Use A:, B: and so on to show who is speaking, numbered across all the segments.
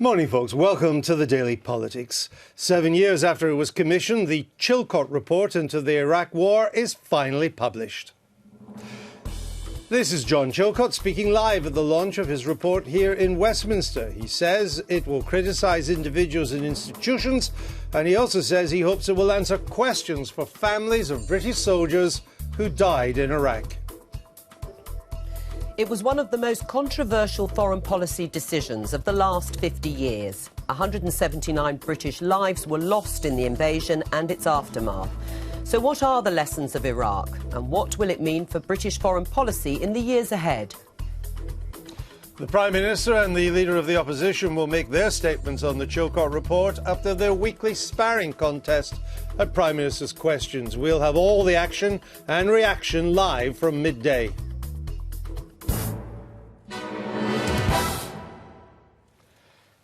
A: Morning, folks. Welcome to the Daily Politics. 7 years after it was commissioned, the Chilcot report into the Iraq War is finally published. This is John Chilcot speaking live at the launch of his report here in Westminster. He says it will criticise individuals and institutions, and he also says he hopes it will answer questions for families of British soldiers who died in Iraq.
B: It was one of the most controversial foreign policy decisions of the last 50 years. 179 British lives were lost in the invasion and its aftermath. So what are the lessons of Iraq, and what will it mean for British foreign policy in the years ahead?
A: The Prime Minister and the Leader of the Opposition will make their statements on the Chilcot report after their weekly sparring contest at Prime Minister's Questions. We'll have all the action and reaction live from midday.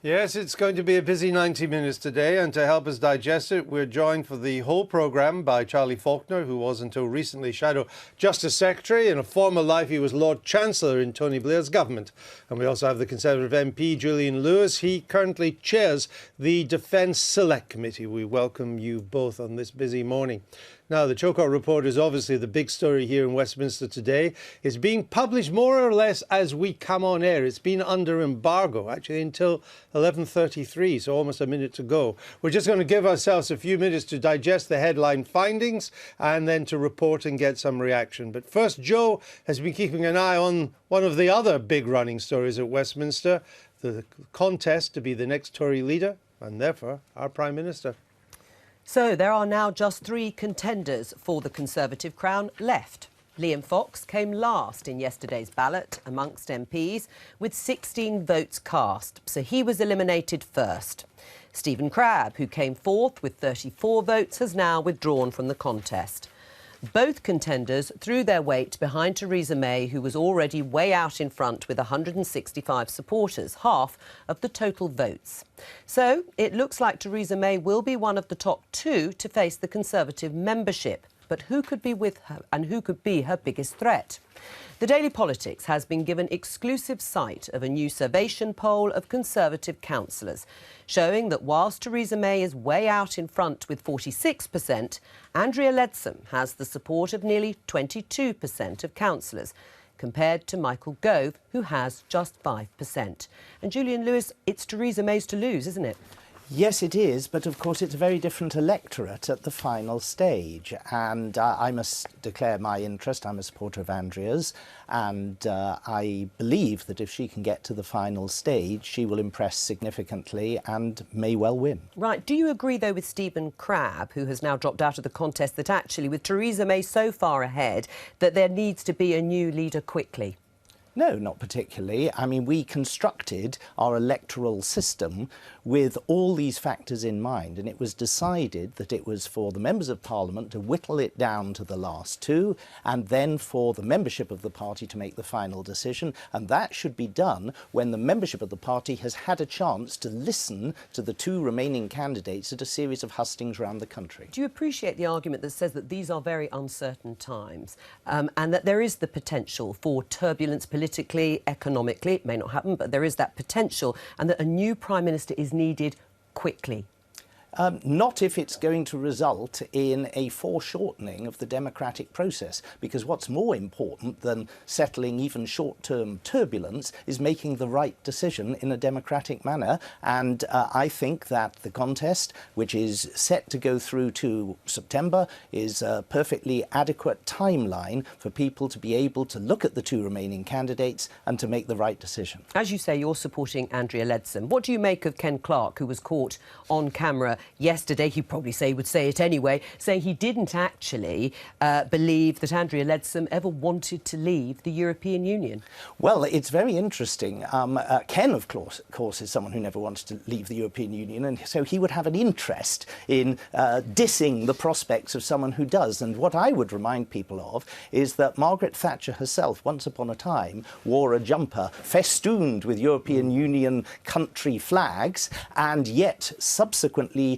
A: Yes, it's going to be a busy 90 minutes today, and to help us digest it, we're joined for the whole programme by Charlie Faulkner, who was until recently Shadow Justice Secretary. In a former life, he was Lord Chancellor in Tony Blair's government. And we also have the Conservative MP, Julian Lewis. He currently chairs the Defence Select Committee. We welcome you both on this busy morning. Now, the Chilcot report is obviously the big story here in Westminster today. It's being published more or less as we come on air. It's been under embargo, actually, until 11:33, so almost a minute to go. We're just going to give ourselves a few minutes to digest the headline findings and then to report and get some reaction. But first, Joe has been keeping an eye on one of the other big running stories at Westminster, the contest to be the next Tory leader and therefore our Prime Minister.
B: So there are now just 3 contenders for the Conservative crown left. Liam Fox came last in yesterday's ballot amongst MPs with 16 votes cast, so he was eliminated first. Stephen Crabb, who came fourth with 34 votes, has now withdrawn from the contest. Both contenders threw their weight behind Theresa May, who was already way out in front with 165 supporters, half of the total votes. So it looks like Theresa May will be one of the top 2 to face the Conservative membership. But who could be with her and who could be her biggest threat? The Daily Politics has been given exclusive sight of a new Survation poll of Conservative councillors, showing that whilst Theresa May is way out in front with 46%, Andrea Leadsom has the support of nearly 22% of councillors, compared to Michael Gove, who has just 5%. And Julian Lewis, it's Theresa May's to lose, isn't it?
C: Yes, it is, but of course it's a very different electorate at the final stage. And I must declare my interest. I'm a supporter of Andrea's, and I believe that if she can get to the final stage, she will impress significantly and may well win.
B: Right. Do you agree, though, with Stephen Crabb, who has now dropped out of the contest, that actually, with Theresa May so far ahead, that there needs to be a new leader quickly?
C: No, not particularly. I mean, we constructed our electoral system with all these factors in mind, and it was decided that it was for the members of Parliament to whittle it down to the last 2, and then for the membership of the party to make the final decision, and that should be done when the membership of the party has had a chance to listen to the 2 remaining candidates at a series of hustings around the country.
B: Do you appreciate the argument that says that these are very uncertain times, and that there is the potential for turbulence politically, economically? It may not happen, but there is that potential, and that a new Prime Minister is needed quickly?
C: Not if it's going to result in a foreshortening of the democratic process, because what's more important than settling even short-term turbulence is making the right decision in a democratic manner. And I think that the contest, which is set to go through to September, is a perfectly adequate timeline for people to be able to look at the 2 remaining candidates and to make the right decision.
B: As you say, you're supporting Andrea Leadsom. What do you make of Ken Clarke, who was caught on camera yesterday, he probably would say it anyway, saying he didn't actually believe that Andrea Leadsom ever wanted to leave the European Union?
C: Well, it's very interesting. Ken, of course, is someone who never wanted to leave the European Union, and so he would have an interest in dissing the prospects of someone who does. And what I would remind people of is that Margaret Thatcher herself, once upon a time, wore a jumper festooned with European Union country flags, and yet subsequently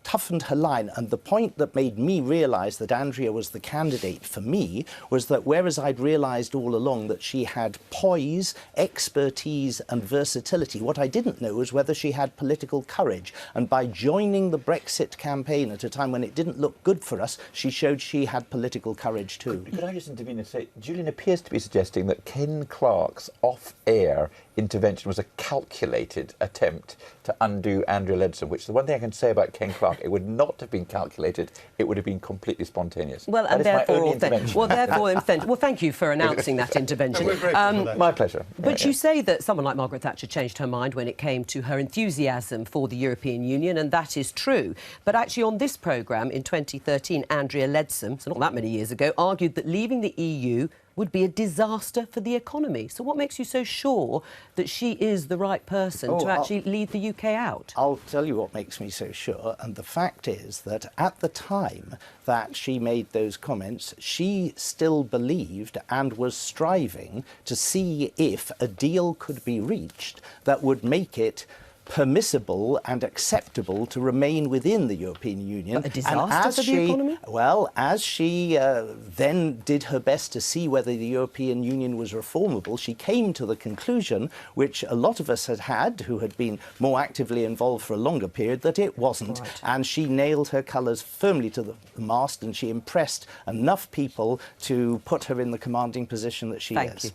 C: toughened her line. And the point that made me realise that Andrea was the candidate for me was that whereas I'd realised all along that she had poise, expertise and versatility, what I didn't know was whether she had political courage. And by joining the Brexit campaign at a time when it didn't look good for us, she showed she had political courage too.
D: Could I just intervene and say, Julian appears to be suggesting that Ken Clarke's off-air intervention was a calculated attempt to undo Andrea Leadsom, which the one thing I can say about Ken Clarke, it would not have been calculated, it would have been completely spontaneous.
B: Well, and therefore authentic. Well, thank you for announcing that intervention.
D: My pleasure.
B: But you say that someone like Margaret Thatcher changed her mind when it came to her enthusiasm for the European Union, and that is true. But actually on this programme in 2013, Andrea Leadsom, so not that many years ago, argued that leaving the EU would be a disaster for the economy. So what makes you so sure that she is the right person to actually lead the UK out?
C: I'll tell you what makes me so sure, and the fact is that at the time that she made those comments, she still believed and was striving to see if a deal could be reached that would make it permissible and acceptable to remain within the European Union.
B: But a disaster for the economy?
C: Well, as she then did her best to see whether the European Union was reformable, she came to the conclusion, which a lot of us had who had been more actively involved for a longer period, that it wasn't. Right. And she nailed her colours firmly to the mast, and she impressed enough people to put her in the commanding position that she is.
B: Thank you.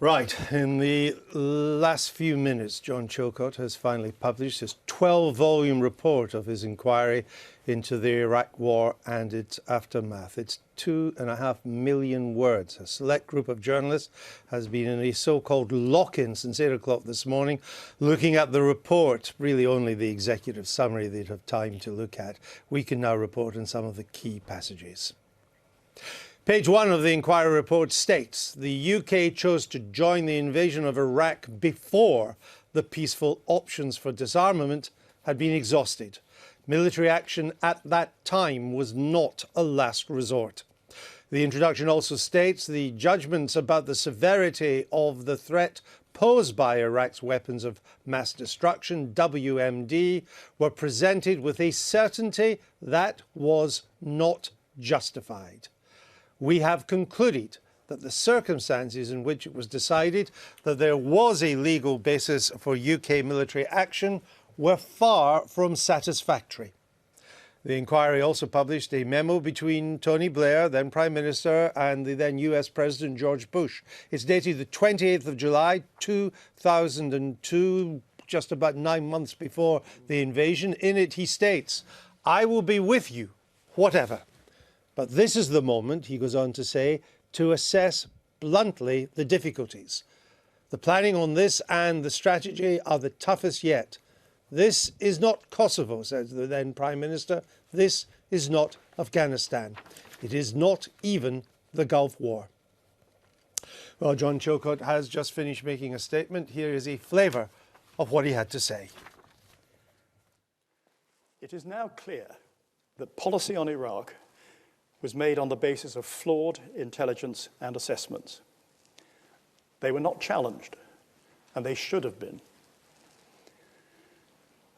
A: Right, in the last few minutes, John Chilcot has finally published his 12-volume report of his inquiry into the Iraq War and its aftermath. It's 2.5 million words. A select group of journalists has been in a so-called lock-in since 8 o'clock this morning, looking at the report, really only the executive summary they'd have time to look at. We can now report on some of the key passages. Page 1 of the inquiry report states the UK chose to join the invasion of Iraq before the peaceful options for disarmament had been exhausted. Military action at that time was not a last resort. The introduction also states the judgments about the severity of the threat posed by Iraq's weapons of mass destruction, WMD, were presented with a certainty that was not justified. We have concluded that the circumstances in which it was decided that there was a legal basis for UK military action were far from satisfactory. The inquiry also published a memo between Tony Blair, then Prime Minister, and the then US President George Bush. It's dated the 28th of July 2002, just about 9 months before the invasion. In it he states, "I will be with you, whatever. But this is the moment," he goes on to say, "to assess bluntly the difficulties. The planning on this and the strategy are the toughest yet. This is not Kosovo," says the then Prime Minister. "This is not Afghanistan. It is not even the Gulf War." Well, John Chilcot has just finished making a statement. Here is a flavour of what he had to say.
E: It is now clear that policy on Iraq was made on the basis of flawed intelligence and assessments. They were not challenged, and they should have been.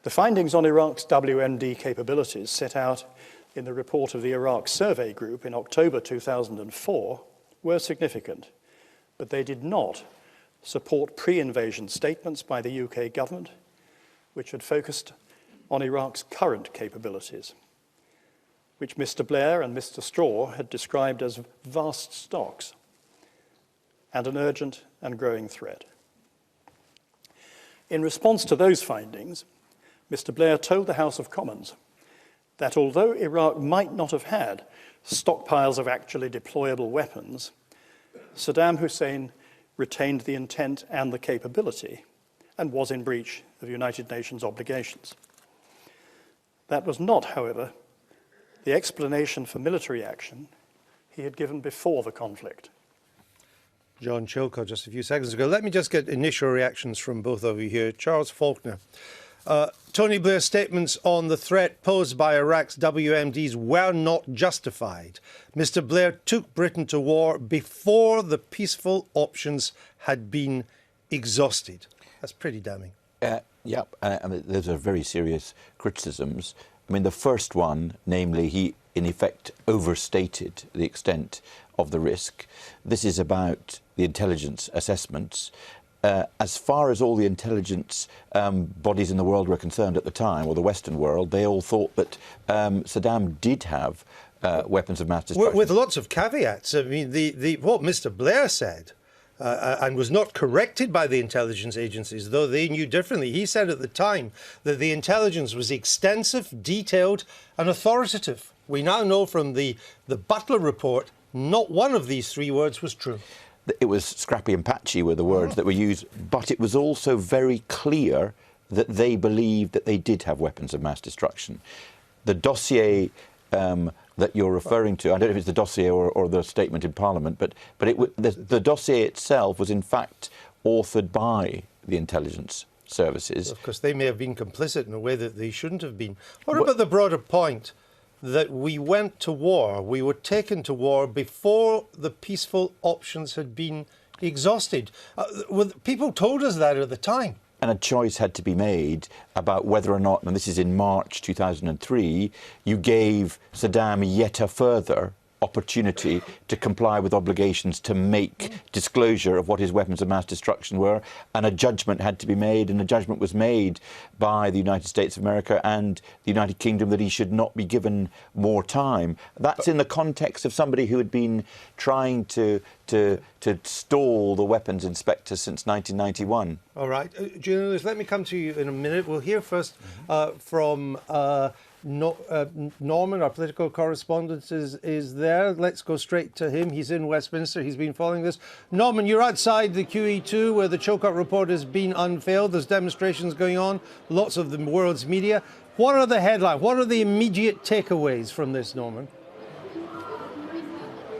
E: The findings on Iraq's WMD capabilities set out in the report of the Iraq Survey Group in October 2004 were significant, but they did not support pre-invasion statements by the UK government, which had focused on Iraq's current capabilities, which Mr. Blair and Mr. Straw had described as vast stocks and an urgent and growing threat. In response to those findings, Mr. Blair told the House of Commons that although Iraq might not have had stockpiles of actually deployable weapons, Saddam Hussein retained the intent and the capability and was in breach of United Nations obligations. That was not, however, the explanation for military action he had given before the conflict.
A: John Chilcot just a few seconds ago. Let me just get initial reactions from both of you here. Charles Faulkner. Tony Blair's statements on the threat posed by Iraq's WMDs were not justified. Mr. Blair took Britain to war before the peaceful options had been exhausted. That's pretty damning.
D: And those are very serious criticisms. I mean, the first one, namely, he in effect overstated the extent of the risk. This is about the intelligence assessments. As far as all the intelligence bodies in the world were concerned at the time, or the Western world, they all thought that Saddam did have weapons of mass destruction.
A: With lots of caveats. I mean, what Mr. Blair said, and was not corrected by the intelligence agencies, though they knew differently. He said at the time that the intelligence was extensive, detailed and authoritative. We now know from the Butler report, not one of these three words was true.
D: It was scrappy and patchy were the words that were used, but it was also very clear that they believed that they did have weapons of mass destruction. The dossier that you're referring to, I don't know if it's the dossier or the statement in Parliament, but the dossier itself was in fact authored by the intelligence services.
A: Of course, they may have been complicit in a way that they shouldn't have been. What about the broader point that we went to war, we were taken to war before the peaceful options had been exhausted? People told us that at the time.
D: And a choice had to be made about whether or not, and this is in March 2003, you gave Saddam yet a further opportunity to comply with obligations to make disclosure of what his weapons of mass destruction were, and a judgment had to be made, and a judgment was made by the United States of America and the United Kingdom that he should not be given more time. That's in the context of somebody who had been trying to stall the weapons inspectors since 1991.
A: All right. Julian Lewis, let me come to you in a minute. We'll hear first from Norman, our political correspondent, is there. Let's go straight to him. He's in Westminster. He's been following this. Norman, you're outside the QE2 where the Chilcot report has been unveiled. There's demonstrations going on, lots of the world's media. What are the headlines? What are the immediate takeaways from this, Norman?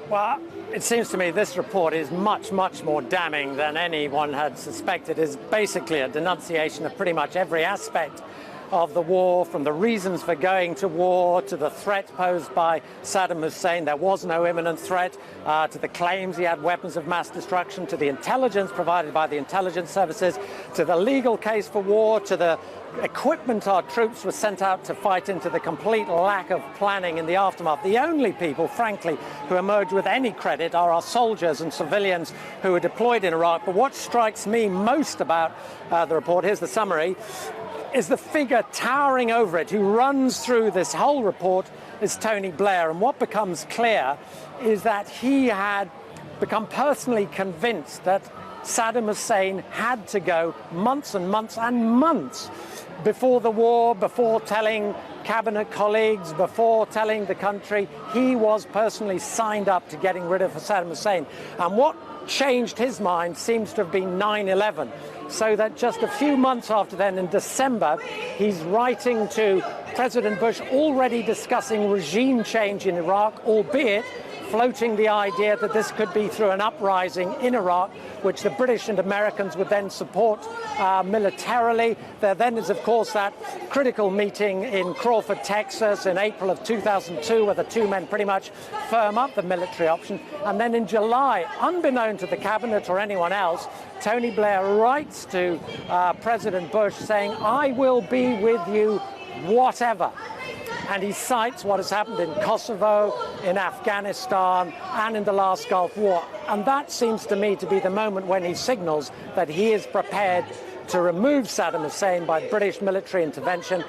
F: Well, it seems to me this report is much, much more damning than anyone had suspected. It's basically a denunciation of pretty much every aspect of the war, from the reasons for going to war to the threat posed by Saddam Hussein. There was no imminent threat, to the claims he had weapons of mass destruction, to the intelligence provided by the intelligence services, to the legal case for war, to the equipment our troops were sent out to fight into, the complete lack of planning in the aftermath. The only people, frankly, who emerge with any credit are our soldiers and civilians who were deployed in Iraq. But what strikes me most about the report, here's the summary, is the figure towering over it, who runs through this whole report, is Tony Blair. And what becomes clear is that he had become personally convinced that Saddam Hussein had to go months and months and months before the war, before telling cabinet colleagues, before telling the country. He was personally signed up to getting rid of Saddam Hussein. And what changed his mind seems to have been 9/11. So that just a few months after then, in December, he's writing to President Bush, already discussing regime change in Iraq, albeit floating the idea that this could be through an uprising in Iraq, which the British and Americans would then support militarily. There then is, of course, that critical meeting in Crawford, Texas in April of 2002, where the two men pretty much firm up the military option. And then in July, unbeknown to the cabinet or anyone else, Tony Blair writes to President Bush saying, "I will be with you whatever." And he cites what has happened in Kosovo, in Afghanistan, and in the last Gulf War. And that seems to me to be the moment when he signals that he is prepared to remove Saddam Hussein by British military intervention.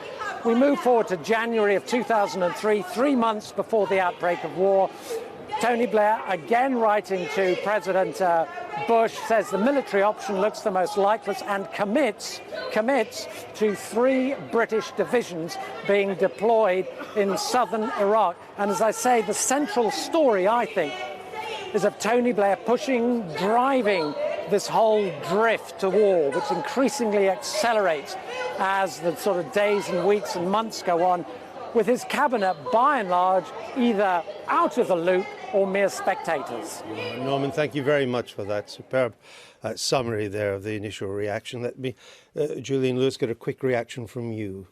F: We move forward to January of 2003, 3 months before the outbreak of war. Tony Blair, again writing to President Bush, says the military option looks the most likely and commits to 3 British divisions being deployed in southern Iraq. And as I say, the central story, I think, is of Tony Blair pushing, driving this whole drift to war, which increasingly accelerates as the sort of days and weeks and months go on, with his cabinet, by and large, either out of the loop or mere spectators.
A: Norman, thank you very much for that superb summary there of the initial reaction. Let me, Julian Lewis, get a quick reaction from you.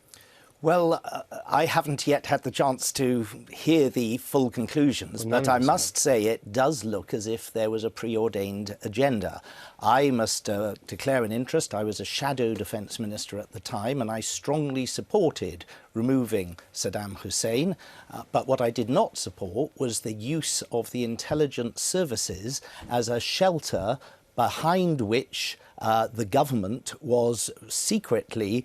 C: Well, I haven't yet had the chance to hear the full conclusions, but I must say it does look as if there was a preordained agenda. I must declare an interest. I was a shadow defence minister at the time, and I strongly supported removing Saddam Hussein. But what I did not support was the use of the intelligence services as a shelter behind which the government was secretly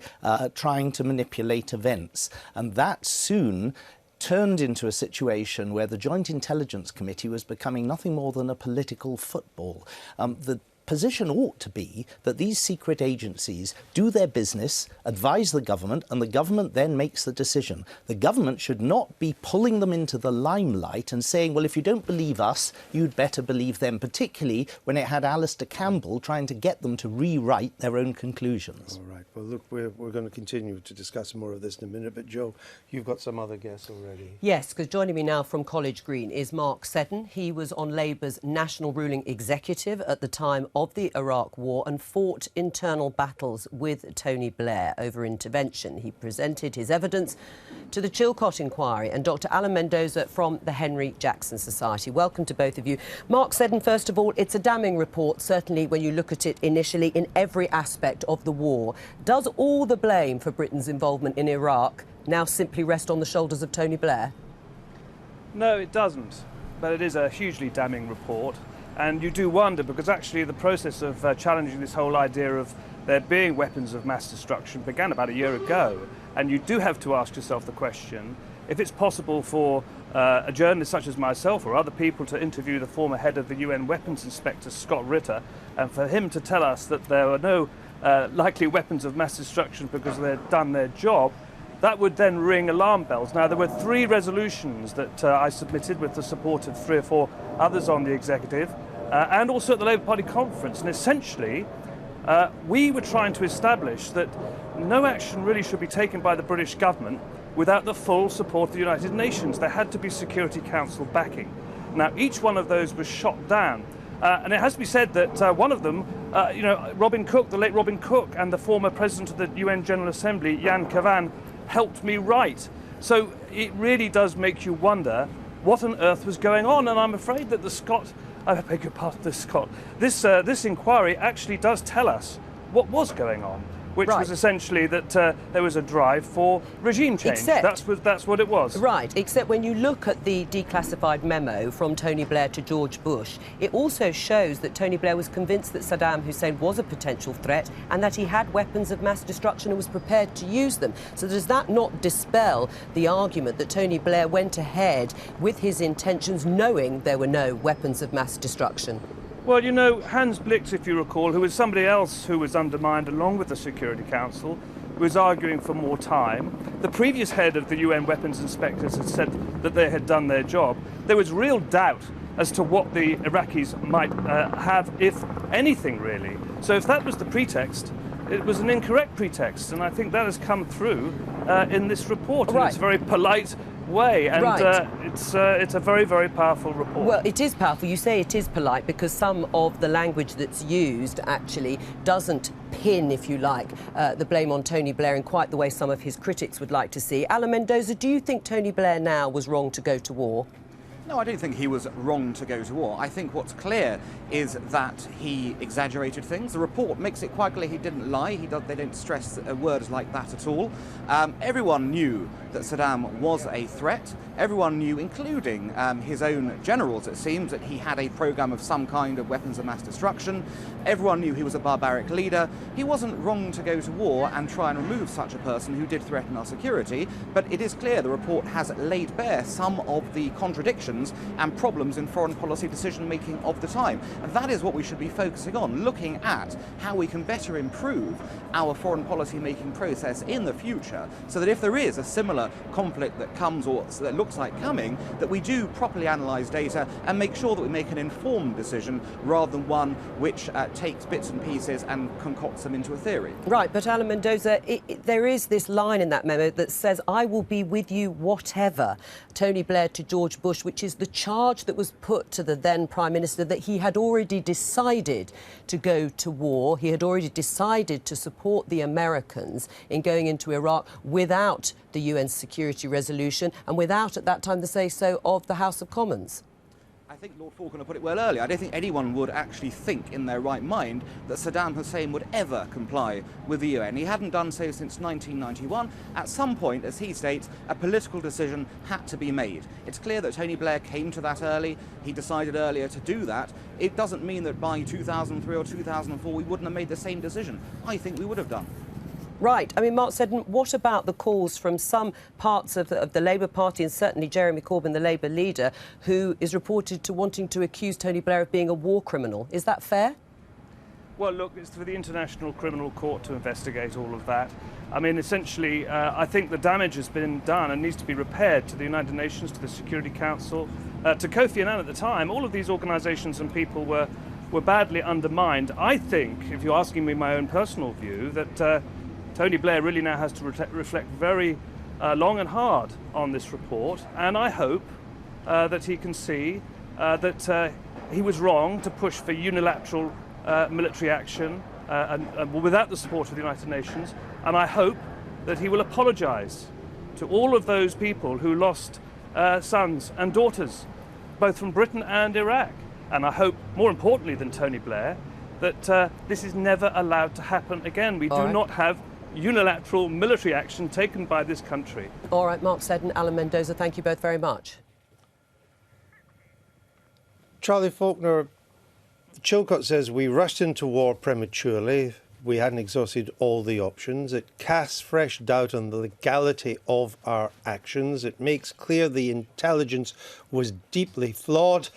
C: trying to manipulate events. And that soon turned into a situation where the Joint Intelligence Committee was becoming nothing more than a political football. The position ought to be that these secret agencies do their business, advise the government, and the government then makes the decision. The government should not be pulling them into the limelight and saying, well, if you don't believe us, you'd better believe them, particularly when it had Alistair Campbell trying to get them to rewrite their own conclusions.
A: All right. Well, look, we're going to continue to discuss more of this in a minute, but Jo, you've got some other guests already.
B: Yes, because joining me now from College Green is Mark Seddon. He was on Labour's national ruling executive at the time of the Iraq War and fought internal battles with Tony Blair over intervention. He presented his evidence to the Chilcot inquiry, and Dr Alan Mendoza from the Henry Jackson Society. Welcome to both of you. Mark Seddon, first of all, it's a damning report, certainly when you look at it initially in every aspect of the war. Does all the blame for Britain's involvement in Iraq now simply rest on the shoulders of Tony Blair?
G: No, it doesn't, but it is a hugely damning report. And you do wonder, because actually the process of challenging this whole idea of there being weapons of mass destruction began about a year ago. And you do have to ask yourself the question, if it's possible for a journalist such as myself or other people to interview the former head of the UN weapons inspector, Scott Ritter, and for him to tell us that there are no likely weapons of mass destruction because they've done their job, that would then ring alarm bells. Now, there were 3 resolutions that I submitted with the support of 3 or 4 others on the executive, and also at the Labour Party conference. And essentially, we were trying to establish that no action really should be taken by the British government without the full support of the United Nations. There had to be Security Council backing. Now, each one of those was shot down. And it has to be said that one of them, Robin Cook, the late Robin Cook, and the former president of the UN General Assembly, Jan Kavan, helped me write. So it really does make you wonder what on earth was going on. And I'm afraid that this inquiry actually does tell us what was going on, which was essentially that there was a drive for regime change. That's what it was.
B: Right, except when you look at the declassified memo from Tony Blair to George Bush, it also shows that Tony Blair was convinced that Saddam Hussein was a potential threat and that he had weapons of mass destruction and was prepared to use them. So does that not dispel the argument that Tony Blair went ahead with his intentions knowing there were no weapons of mass destruction?
G: Well, you know, Hans Blix, if you recall, who was somebody else who was undermined along with the Security Council, was arguing for more time. The previous head of the UN weapons inspectors had said that they had done their job. There was real doubt as to what the Iraqis might have, if anything, really. So if that was the pretext, it was an incorrect pretext, and I think that has come through in this report. And it's a very polite way, and it's a very, very powerful report.
B: Well, it is powerful. You say it is polite because some of the language that's used actually doesn't pin, if you like, the blame on Tony Blair in quite the way some of his critics would like to see. Alan Mendoza, do you think Tony Blair now was wrong to go to war?
H: No, I don't think he was wrong to go to war. I think what's clear is that he exaggerated things. The report makes it quite clear he didn't lie. They don't stress words like that at all. Everyone knew that Saddam was a threat. Everyone knew, including his own generals, it seems, that he had a program of some kind of weapons of mass destruction. Everyone knew he was a barbaric leader. He wasn't wrong to go to war and try and remove such a person who did threaten our security, but it is clear the report has laid bare some of the contradictions and problems in foreign policy decision-making of the time. And that is what we should be focusing on, looking at how we can better improve our foreign policy-making process in the future, so that if there is a similar conflict that comes or that looks like coming, that we do properly analyse data and make sure that we make an informed decision rather than one which takes bits and pieces and concocts them into a theory.
B: Right, but Alan Mendoza, there is this line in that memo that says, "I will be with you whatever," Tony Blair to George Bush, which which is the charge that was put to the then Prime Minister that he had already decided to go to war. He had already decided to support the Americans in going into Iraq without the UN security resolution and without, at that time, the say-so of the House of Commons.
H: I think Lord Falconer put it well earlier. I don't think anyone would actually think in their right mind that Saddam Hussein would ever comply with the UN. He hadn't done so since 1991. At some point, as he states, a political decision had to be made. It's clear that Tony Blair came to that early. He decided earlier to do that. It doesn't mean that by 2003 or 2004 we wouldn't have made the same decision. I think we would have done.
B: Right. I mean, Mark Seddon, what about the calls from some parts of the Labour Party and certainly Jeremy Corbyn, the Labour leader, who is reported to wanting to accuse Tony Blair of being a war criminal? Is that fair?
G: Well, look, it's for the International Criminal Court to investigate all of that. I mean, essentially, I think the damage has been done and needs to be repaired to the United Nations, to the Security Council, to Kofi Annan at the time. All of these organisations and people were badly undermined. I think, if you're asking me my own personal view, that Tony Blair really now has to reflect very long and hard on this report, and I hope that he can see that he was wrong to push for unilateral military action and without the support of the United Nations, and I hope that he will apologise to all of those people who lost sons and daughters, both from Britain and Iraq. And I hope, more importantly than Tony Blair, that this is never allowed to happen again. We do not have unilateral military action taken by this country.
B: All right, Mark Seddon, Alan Mendoza, thank you both very much.
A: Charlie Faulkner, Chilcot says we rushed into war prematurely. We hadn't exhausted all the options. It casts fresh doubt on the legality of our actions. It makes clear the intelligence was deeply flawed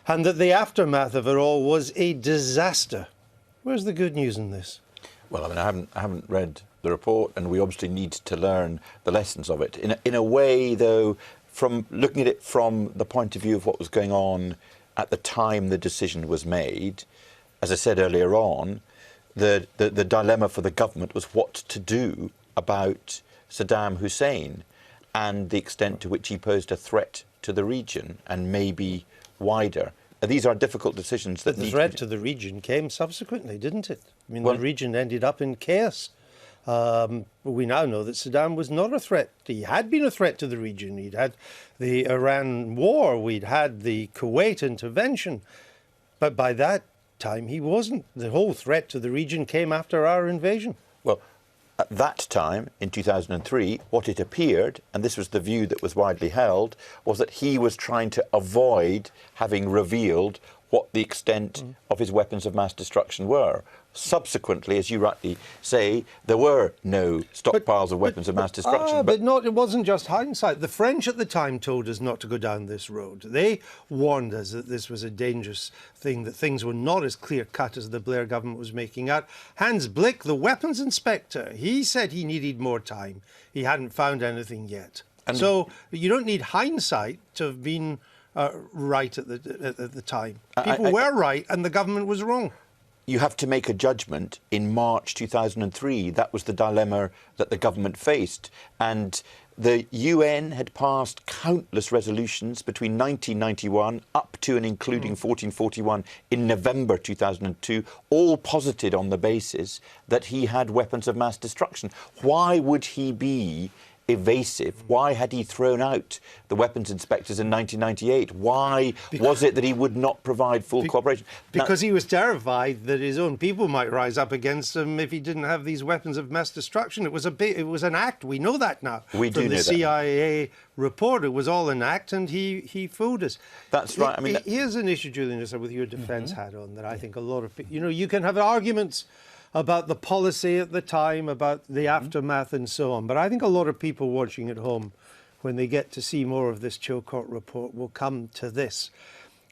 A: and that the aftermath of it all was a disaster. Where's the good news in this?
D: Well, I mean, I haven't read the report, and we obviously need to learn the lessons of it. In a way, though, from looking at it from the point of view of what was going on at the time the decision was made, as I said earlier on, the dilemma for the government was what to do about Saddam Hussein and the extent to which he posed a threat to the region and maybe wider. These are difficult decisions that
A: the threat to the region came subsequently, didn't it? I mean, the region ended up in chaos. We now know that Saddam was not a threat. He had been a threat to the region. He'd had the Iran war. We'd had the Kuwait intervention. But by that time, he wasn't. The whole threat to the region came after our invasion.
D: Well, at that time, in 2003, what it appeared, and this was the view that was widely held, was that he was trying to avoid having revealed what the extent of his weapons of mass destruction were. Subsequently, as you rightly say, there were no stockpiles of weapons of mass destruction.
A: It wasn't just hindsight. The French at the time told us not to go down this road. They warned us that this was a dangerous thing, that things were not as clear-cut as the Blair government was making out. Hans Blick, the weapons inspector, he said he needed more time. He hadn't found anything yet. And so you don't need hindsight to have been right at the time. People were right and the government was wrong.
D: You have to make a judgment in March 2003. That was the dilemma that the government faced. And the UN had passed countless resolutions between 1991 up to and including 1441 in November 2002, all posited on the basis that he had weapons of mass destruction. Why would he be evasive? Why had he thrown out the weapons inspectors in 1998? Why was it that he would not provide full cooperation?
A: Because he was terrified that his own people might rise up against him if he didn't have these weapons of mass destruction. It was an act. We know that now.
D: We do know that.
A: From the CIA report, it was all an act, and he fooled us.
D: That's right. I mean,
A: here's an issue, Julian, with your defence hat on that I think a lot of people, you can have arguments about the policy at the time, about the aftermath and so on. But I think a lot of people watching at home, when they get to see more of this Chilcot report, will come to this,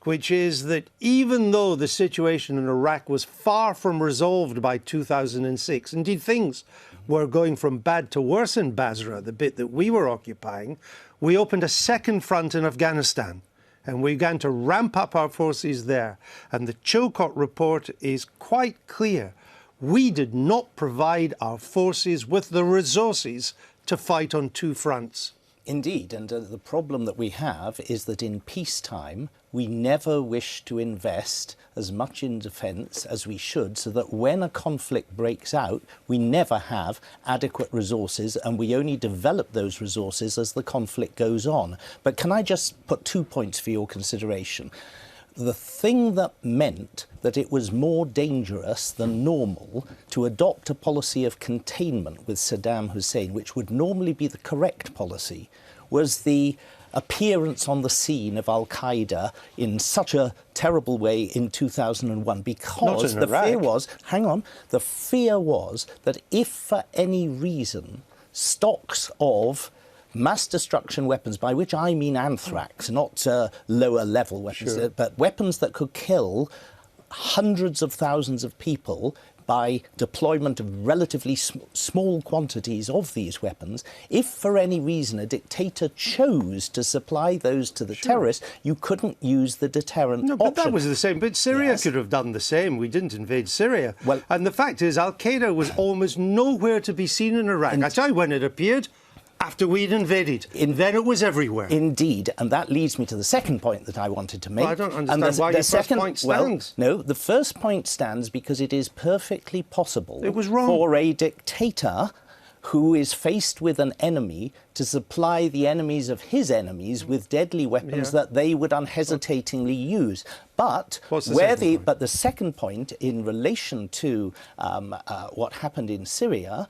A: which is that even though the situation in Iraq was far from resolved by 2006, indeed things were going from bad to worse in Basra, the bit that we were occupying, we opened a second front in Afghanistan. And we began to ramp up our forces there. And the Chilcot report is quite clear. We did not provide our forces with the resources to fight on two fronts.
C: Indeed, and the problem that we have is that in peacetime we never wish to invest as much in defence as we should, so that when a conflict breaks out we never have adequate resources, and we only develop those resources as the conflict goes on. But can I just put 2 points for your consideration? The thing that meant that it was more dangerous than normal to adopt a policy of containment with Saddam Hussein, which would normally be the correct policy, was the appearance on the scene of Al-Qaeda in such a terrible way in 2001, because the fear was, the fear was that if for any reason stocks of mass destruction weapons, by which I mean anthrax, not lower level weapons, but weapons that could kill hundreds of thousands of people by deployment of relatively small quantities of these weapons. If for any reason a dictator chose to supply those to the terrorists, you couldn't use the deterrent option.
A: No, but that was the same. But Syria could have done the same. We didn't invade Syria. Well, and the fact is, Al-Qaeda was almost nowhere to be seen in Iraq. I tell you when it appeared. After we'd invaded. Then it was everywhere.
C: Indeed. And that leads me to the second point that I wanted to make.
A: Well, I don't understand why your first point stands.
C: Well, no, the first point stands because it is perfectly possible
A: it was wrong.
C: For a dictator who is faced with an enemy to supply the enemies of his enemies with deadly weapons that they would unhesitatingly use. But the second point in relation to what happened in Syria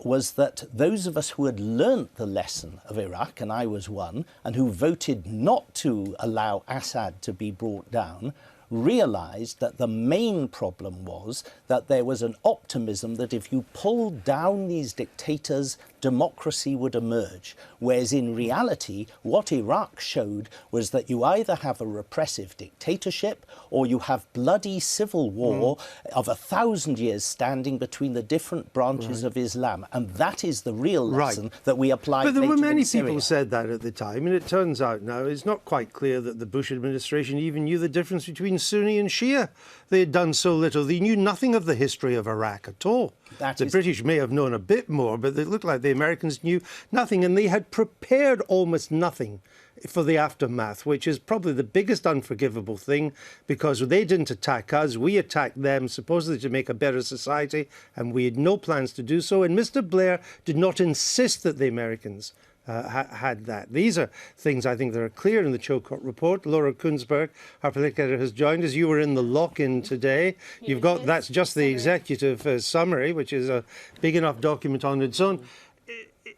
C: was that those of us who had learnt the lesson of Iraq, and I was one, and who voted not to allow Assad to be brought down, realised that the main problem was that there was an optimism that if you pulled down these dictators, democracy would emerge. Whereas in reality, what Iraq showed was that you either have a repressive dictatorship or you have bloody civil war of 1,000 years standing between the different branches of Islam. And that is the real lesson that we applied later in Syria.
A: But there were many people who said that at the time, and it turns out now it's not quite clear that the Bush administration even knew the difference between Sunni and Shia. They had done so little. They knew nothing of the history of Iraq at all. The British may have known a bit more, but it looked like the Americans knew nothing, and they had prepared almost nothing for the aftermath, which is probably the biggest unforgivable thing, because they didn't attack us, we attacked them, supposedly to make a better society, and we had no plans to do so. And Mr. Blair did not insist that the Americans had that. These are things I think that are clear in the Chilcot report. Laura Kunsberg, our political editor, has joined us. You were in the lock-in today. You've got, that's just the executive summary, which is a big enough document on its own.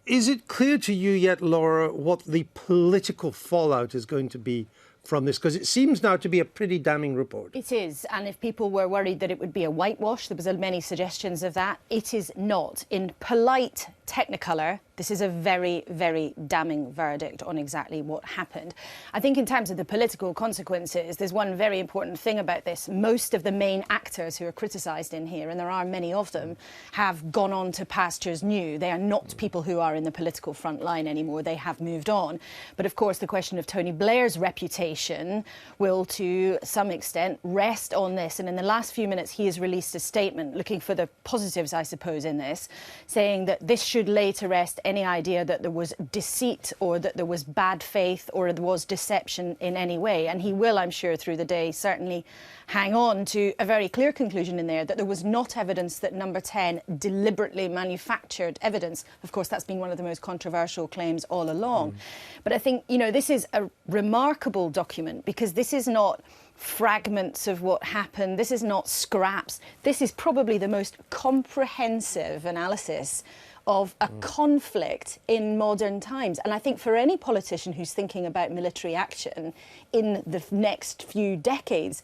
A: Is it clear to you yet, Laura, what the political fallout is going to be from this? Because it seems now to be a pretty damning report.
I: It is, and if people were worried that it would be a whitewash, there was many suggestions of that. It is not. In polite technicolor, this is a very, very damning verdict on exactly what happened. I think in terms of the political consequences, there's one very important thing about this. Most of the main actors who are criticised in here, and there are many of them, have gone on to pastures new. They are not people who are in the political front line anymore. They have moved on. But of course, the question of Tony Blair's reputation will, to some extent, rest on this. And in the last few minutes, he has released a statement looking for the positives, I suppose, in this, saying that this should lay to rest any idea that there was deceit or that there was bad faith or there was deception in any way. And he will, I'm sure, through the day, certainly hang on to a very clear conclusion in there that there was not evidence that Number 10 deliberately manufactured evidence. Of course, that's been one of the most controversial claims all along. But I think, you know, this is a remarkable document because this is not fragments of what happened. This is not scraps. This is probably the most comprehensive analysis of a conflict in modern times. And I think for any politician who's thinking about military action in the next few decades,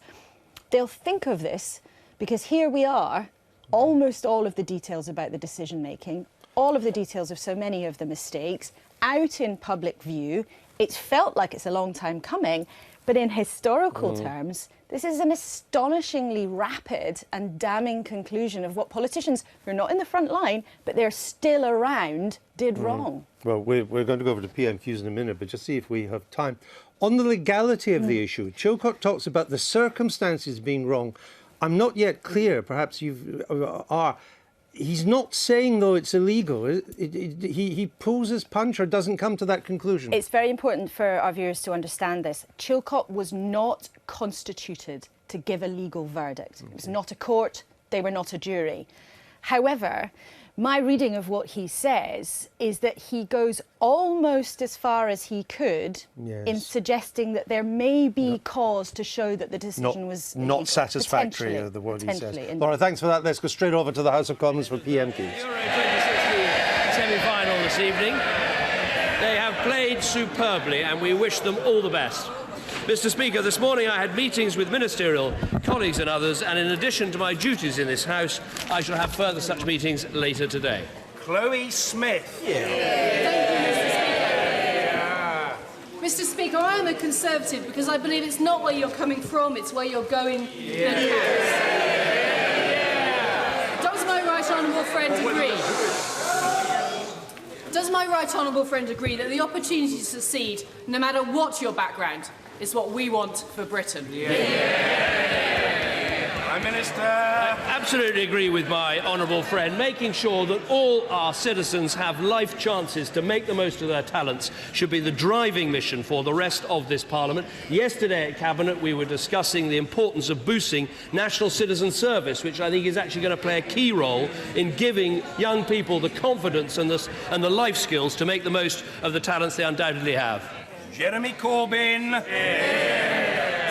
I: they'll think of this because here we are, almost all of the details about the decision-making, all of the details of so many of the mistakes, out in public view. It's felt like it's a long time coming, but in historical terms, this is an astonishingly rapid and damning conclusion of what politicians who are not in the front line, but they're still around, did wrong.
A: Well, we're going to go over to PMQs in a minute, but just see if we have time. On the legality of the issue, Chilcot talks about the circumstances being wrong. I'm not yet clear, perhaps you are. he's not saying, though, it's illegal. He pulls his punch or doesn't come to that conclusion.
I: It's very important for our viewers to understand this. Chilcot was not constituted to give a legal verdict. It was not a court. They were not a jury. However, my reading of what he says is that he goes almost as far as he could in suggesting that there may be cause to show that the decision was
A: not satisfactory, the word he says. Laura, thanks for that. Let's go straight over to the House of Commons for PM Keys.
J: Euro 2016 semi-final this evening. They have played superbly and we wish them all the best. Mr. Speaker, this morning I had meetings with ministerial colleagues and others, and in addition to my duties in this House, I shall have further such meetings later today.
K: Chloe Smith.
L: Thank you, Mr. Speaker. Mr. Speaker, I am a Conservative because I believe it's not where you're coming from, it's where you're going that counts. Does my right honourable friend agree? Does my right honourable friend agree that the opportunity to succeed, no matter what your background, is what we want for Britain?
K: Prime Minister.
J: I absolutely agree with my honourable friend. Making sure that all our citizens have life chances to make the most of their talents should be the driving mission for the rest of this Parliament. Yesterday at Cabinet we were discussing the importance of boosting national citizen service, which I think is actually going to play a key role in giving young people the confidence and the life skills to make the most of the talents they undoubtedly have.
K: Jeremy Corbyn.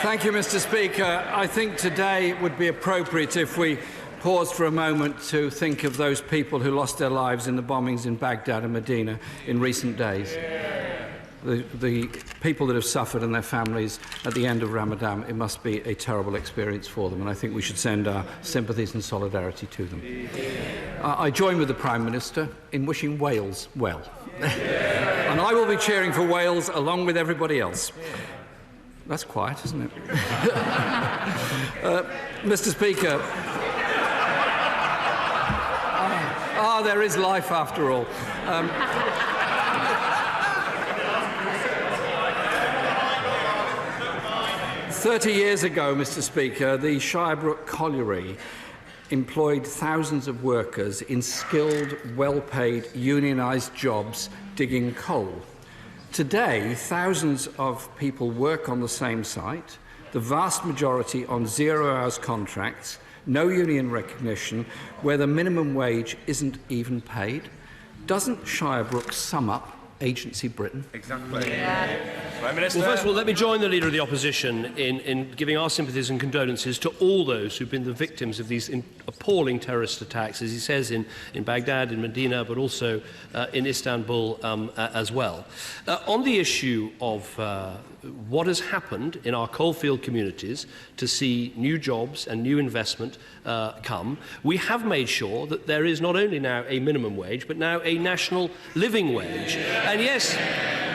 M: Thank you, Mr. Speaker. I think today it would be appropriate if we paused for a moment to think of those people who lost their lives in the bombings in Baghdad and Medina in recent days. The people that have suffered and their families at the end of Ramadan, it must be a terrible experience for them, and I think we should send our sympathies and solidarity to them. I join with the Prime Minister in wishing Wales well. And I will be cheering for Wales along with everybody else. That's quiet, isn't it? Mr. Speaker. There is life after all. 30 years ago, Mr. Speaker, the Shirebrook Colliery employed thousands of workers in skilled, well-paid, unionised jobs digging coal. Today, thousands of people work on the same site, the vast majority on zero-hours contracts, no union recognition, where the minimum wage isn't even paid. Doesn't Shirebrook sum up agency Britain?
K: Exactly. Prime Minister.
J: Well, first of all, let me join the Leader of the Opposition in giving our sympathies and condolences to all those who've been the victims of these appalling terrorist attacks, as he says, in Baghdad, in Medina, but also in Istanbul as well. On the issue of what has happened in our coalfield communities to see new jobs and new investment come, we have made sure that there is not only now a minimum wage, but now a national living wage. And yes,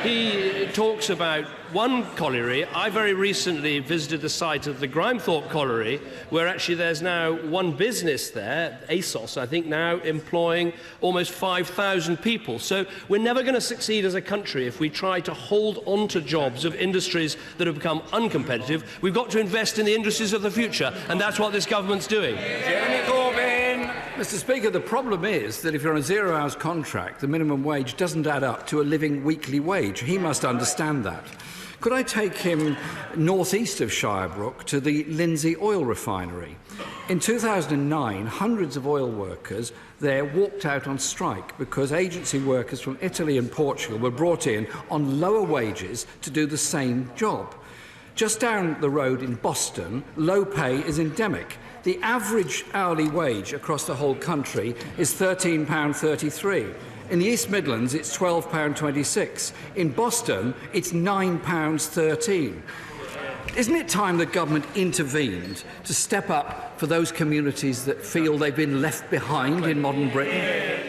J: he talks about one colliery. I very recently visited the site of the Grimethorpe colliery, where actually there's now one business there, ASOS, I think, now employing almost 5,000 people. So we're never going to succeed as a country if we try to hold on to jobs of industries that have become uncompetitive. We've got to invest in the industries of the future, and that's what this government's doing.
K: Jeremy Corbyn.
M: Mr. Speaker, the problem is that if you're on a zero-hours contract, the minimum wage doesn't add up to a living weekly wage. He must understand that. Could I take him northeast of Shirebrook to the Lindsey oil refinery? In 2009, hundreds of oil workers there walked out on strike because agency workers from Italy and Portugal were brought in on lower wages to do the same job. Just down the road in Boston, low pay is endemic. The average hourly wage across the whole country is £13.33. In the East Midlands, it's £12.26. In Boston, it's £9.13. Isn't it time the government intervened to step up for those communities that feel they've been left behind in modern Britain?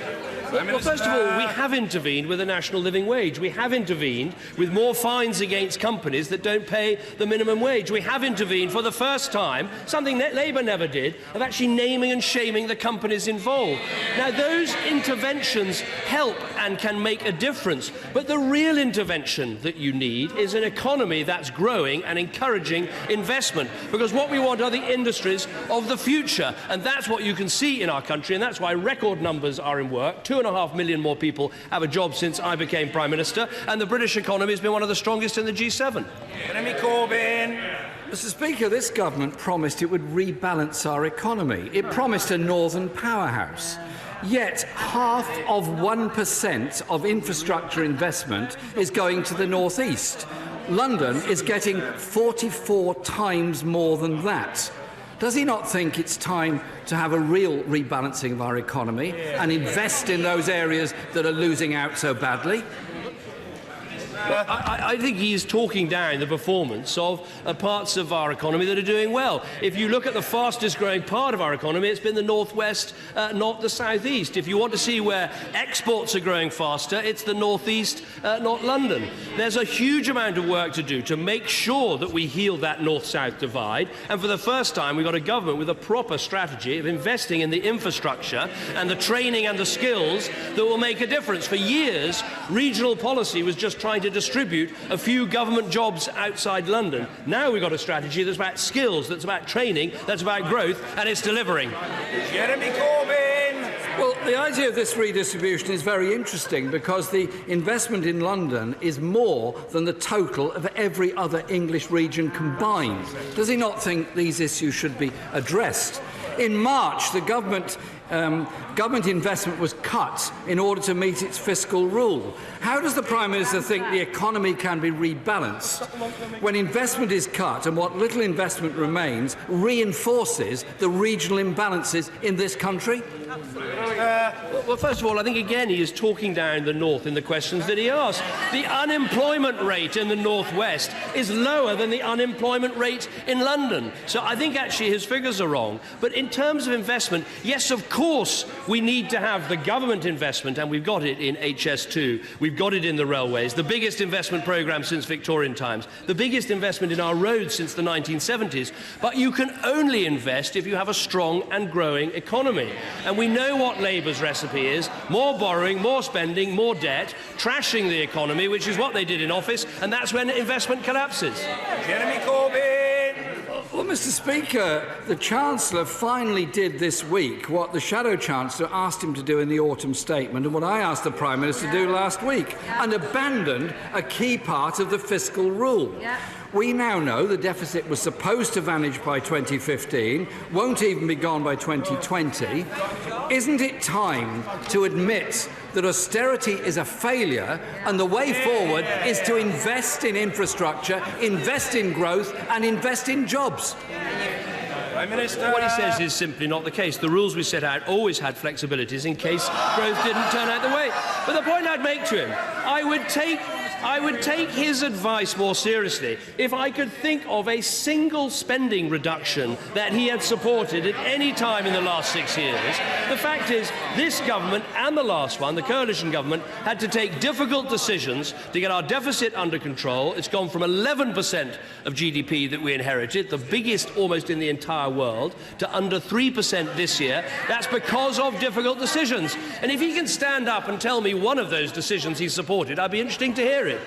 J: Well, first of all, we have intervened with a national living wage. We have intervened with more fines against companies that don't pay the minimum wage. We have intervened for the first time, something that Labour never did, of actually naming and shaming the companies involved. Now, those interventions help and can make a difference, but the real intervention that you need is an economy that's growing and encouraging investment, because what we want are the industries of the future, and that's what you can see in our country, and that's why record numbers are in work. 2.5 million more people have a job since I became Prime Minister, and the British economy has been one of the strongest in the G7.
K: Jeremy Corbyn.
M: Mr. Speaker, this government promised it would rebalance our economy. It promised a northern powerhouse. Yet half of 1% of infrastructure investment is going to the northeast. London is getting 44 times more than that. Does he not think it's time to have a real rebalancing of our economy and invest in those areas that are losing out so badly?
J: Well, I think he is talking down the performance of parts of our economy that are doing well. If you look at the fastest growing part of our economy, it's been the northwest, not the southeast. If you want to see where exports are growing faster, it's the northeast, not London. There's a huge amount of work to do to make sure that we heal that north-south divide. And for the first time, we've got a government with a proper strategy of investing in the infrastructure and the training and the skills that will make a difference. For years, regional policy was just trying to distribute a few government jobs outside London. Now we've got a strategy that's about skills, that's about training, that's about growth, and it's delivering.
K: Jeremy Corbyn.
M: Well, the idea of this redistribution is very interesting because the investment in London is more than the total of every other English region combined. Does he not think these issues should be addressed? In March, the government investment was cut in order to meet its fiscal rule. How does the Prime Minister think the economy can be rebalanced when investment is cut and what little investment remains reinforces the regional imbalances in this country?
J: Well, first of all, I think again he is talking down the north in the questions that he asked. The unemployment rate in the northwest is lower than the unemployment rate in London. So I think actually his figures are wrong. But in terms of investment, yes, of course, we need to have the government investment, and we've got it in HS2. We've got it in the railways, the biggest investment programme since Victorian times, the biggest investment in our roads since the 1970s. But you can only invest if you have a strong and growing economy. And we know what Labour's recipe is: more borrowing, more spending, more debt, trashing the economy, which is what they did in office, and that's when investment collapses.
K: Jeremy Corbyn.
M: Well, Mr. Speaker, the Chancellor finally did this week what the Shadow Chancellor asked him to do in the autumn statement and what I asked the Prime Minister to do last week, and abandoned a key part of the fiscal rule. We now know the deficit was supposed to vanish by 2015, won't even be gone by 2020. Isn't it time to admit that austerity is a failure and the way forward is to invest in infrastructure, invest in growth and invest in jobs?
K: Prime Minister.
J: What he says is simply not the case. The rules we set out always had flexibilities in case growth didn't turn out the way. But the point I'd make to him, I would take his advice more seriously if I could think of a single spending reduction that he had supported at any time in the last 6 years. The fact is, this government and the last one, the coalition government, had to take difficult decisions to get our deficit under control. It's gone from 11% of GDP that we inherited, the biggest almost in the entire world, to under 3% this year. That's because of difficult decisions. And if he can stand up and tell me one of those decisions he supported, I'd be interested to hear it.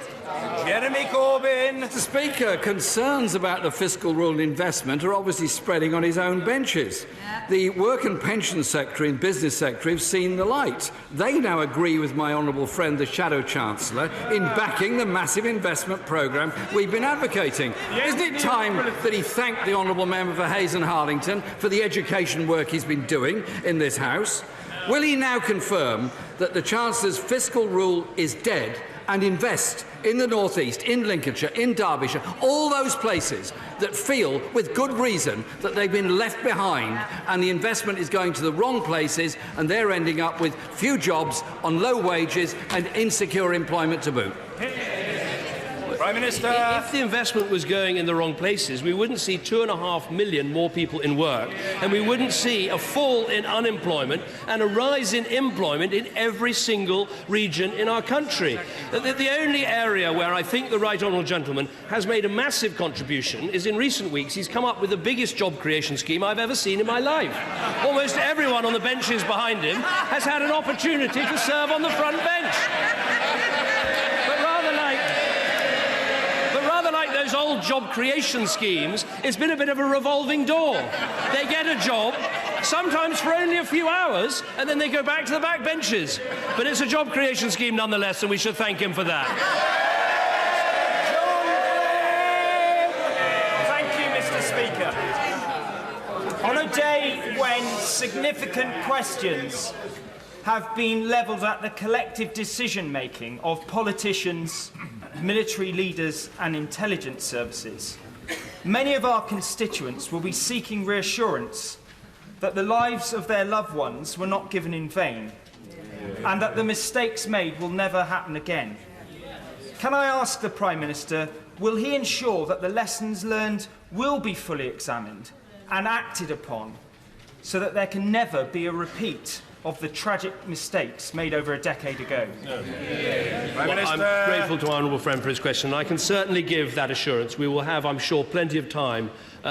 K: Jeremy Corbyn.
M: Mr. Speaker, concerns about the fiscal rule and investment are obviously spreading on his own benches. The Work and Pension Secretary and Business Secretary have seen the light. They now agree with my honourable friend, the Shadow Chancellor, in backing the massive investment programme we've been advocating. Isn't it time that he thanked the honourable member for Hayes and Harlington for the education work he's been doing in this House? Will he now confirm that the Chancellor's fiscal rule is dead and invest in the North East, in Lincolnshire, in Derbyshire, all those places that feel, with good reason, that they've been left behind and the investment is going to the wrong places and they're ending up with few jobs on low wages and insecure employment to boot?
K: Prime Minister.
J: If the investment was going in the wrong places, we wouldn't see 2.5 million more people in work, and we wouldn't see a fall in unemployment and a rise in employment in every single region in our country. The only area where I think the Right Honourable Gentleman has made a massive contribution is in recent weeks. He's come up with the biggest job creation scheme I've ever seen in my life. Almost everyone on the benches behind him has had an opportunity to serve on the front bench. But rather like those old job creation schemes, it's been a bit of a revolving door. They get a job, sometimes for only a few hours, and then they go back to the back benches. But it's a job creation scheme nonetheless, and we should thank him for that.
K: Thank you, Mr. Speaker. On a day when significant questions have been levelled at the collective decision-making of politicians, military leaders and intelligence services, many of our constituents will be seeking reassurance that the lives of their loved ones were not given in vain and that the mistakes made will never happen again. Can I ask the Prime Minister, will he ensure that the lessons learned will be fully examined and acted upon so that there can never be a repeat of the tragic mistakes made over a decade ago?
J: Well, I'm grateful to our honourable friend for his question. I can certainly give that assurance. We will have, I'm sure, plenty of time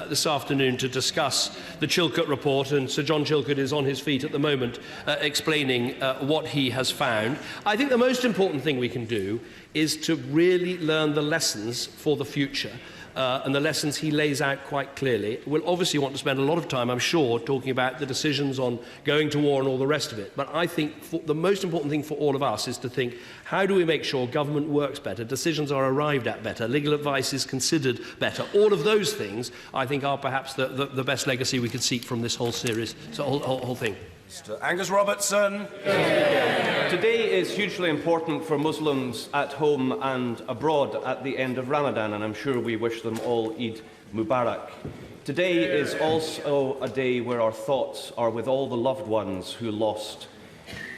J: this afternoon to discuss the Chilcot report, and Sir John Chilcot is on his feet at the moment explaining what he has found. I think the most important thing we can do is to really learn the lessons for the future. And the lessons he lays out quite clearly. We'll obviously want to spend a lot of time, I'm sure, talking about the decisions on going to war and all the rest of it. But I think the most important thing for all of us is to think, how do we make sure government works better, decisions are arrived at better, legal advice is considered better? All of those things, I think, are perhaps the best legacy we could seek from this whole series, so whole thing.
K: Mr. Angus Robertson.
N: Today is hugely important for Muslims at home and abroad at the end of Ramadan, and I'm sure we wish them all Eid Mubarak. Today is also a day where our thoughts are with all the loved ones who lost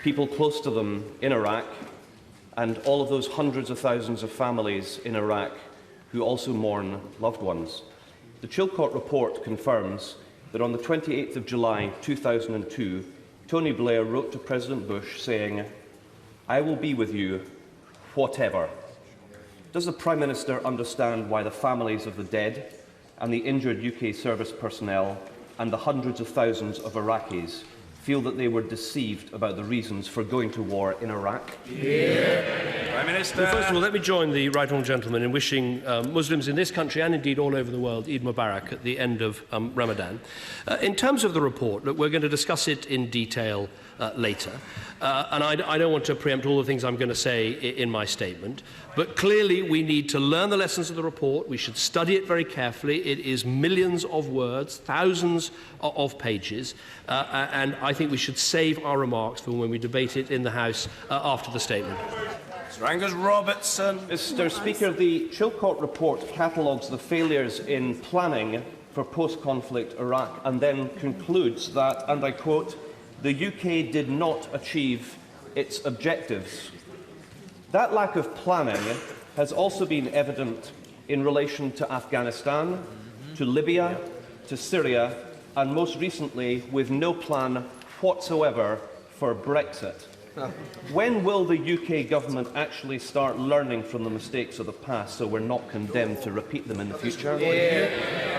N: people close to them in Iraq, and all of those hundreds of thousands of families in Iraq who also mourn loved ones. The Chilcot report confirms that on the 28th of July 2002, Tony Blair wrote to President Bush saying, "I will be with you, whatever." Does the Prime Minister understand why the families of the dead and the injured UK service personnel and the hundreds of thousands of Iraqis feel that they were deceived about the reasons for going to war in Iraq?
K: Prime Minister.
J: Well, first of all, let me join the Right Honourable Gentleman in wishing Muslims in this country and indeed all over the world Eid Mubarak at the end of Ramadan. In terms of the report, look, we're going to discuss it in detail later. And I don't want to preempt all the things I'm going to say in my statement. But clearly we need to learn the lessons of the report. We should study it very carefully. It is millions of words, thousands of pages. And I think we should save our remarks for when we debate it in the House after the statement.
K: Mr. Angus Robertson.
N: Mr. Speaker, the Chilcot report catalogues the failures in planning for post-conflict Iraq and then concludes that, and I quote, "The UK did not achieve its objectives." That lack of planning has also been evident in relation to Afghanistan, to Libya, to Syria, and most recently with no plan whatsoever for Brexit. When will the UK government actually start learning from the mistakes of the past so we're not condemned to repeat them in the future?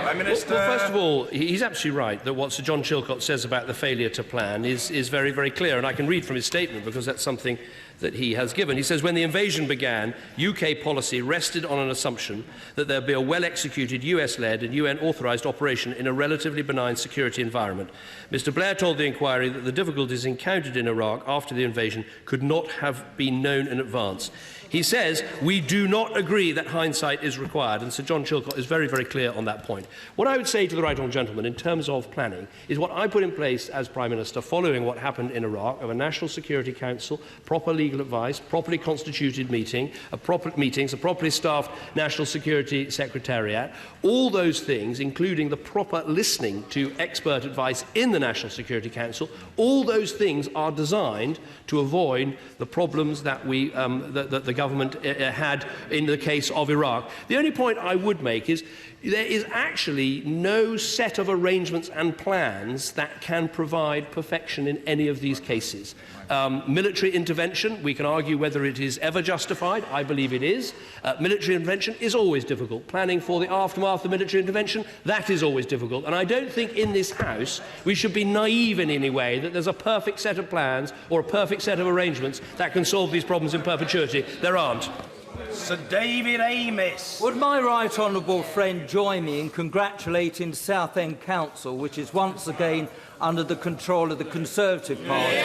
K: Prime Minister.
J: Well, first of all, he's absolutely right that what Sir John Chilcot says about the failure to plan is very, very clear. And I can read from his statement because that's something that he has given. He says, when the invasion began, UK policy rested on an assumption that there would be a well-executed US-led and UN-authorised operation in a relatively benign security environment. Mr Blair told the inquiry that the difficulties encountered in Iraq after the invasion could not have been known in advance. He says, we do not agree that hindsight is required, and Sir John Chilcot is very, very clear on that point. What I would say to the Right Honourable Gentleman in terms of planning is what I put in place as Prime Minister following what happened in Iraq, of a National Security Council, proper legal advice, properly constituted meetings, a properly staffed National Security Secretariat, all those things, including the proper listening to expert advice in the National Security Council, all those things are designed to avoid the problems that the government had in the case of Iraq. The only point I would make is there is actually no set of arrangements and plans that can provide perfection in any of these cases. Military intervention, we can argue whether it is ever justified. I believe it is. Military intervention is always difficult. Planning for the aftermath of military intervention, that is always difficult. And I don't think in this House we should be naive in any way that there's a perfect set of plans or a perfect set of arrangements that can solve these problems in perpetuity. There aren't.
O: Sir David Amis.
P: Would my right honourable friend join me in congratulating Southend Council, which is once again under the control of the Conservative Party,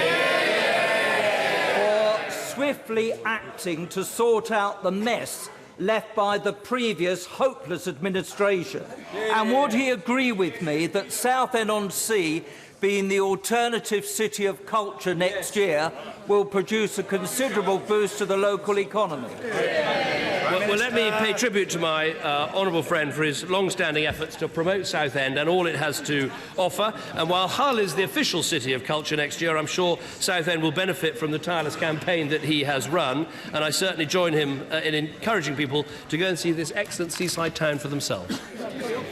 P: for swiftly acting to sort out the mess left by the previous hopeless administration? And would he agree with me that Southend-on-Sea, being the alternative city of culture next year, will produce a considerable boost to the local economy?
J: Well, let me pay tribute to my honourable friend for his long-standing efforts to promote Southend and all it has to offer. And while Hull is the official city of culture next year, I'm sure Southend will benefit from the tireless campaign that he has run. And I certainly join him in encouraging people to go and see this excellent seaside town for themselves.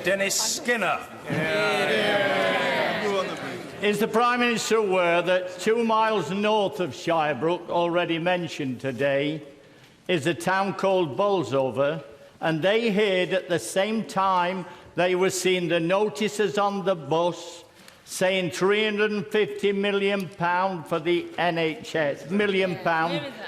O: Dennis Skinner.
Q: Is the Prime Minister aware that 2 miles north of Shirebrook, already mentioned today, is a town called Bolsover, and they heard at the same time they were seeing the notices on the bus saying £350 million for the NHS,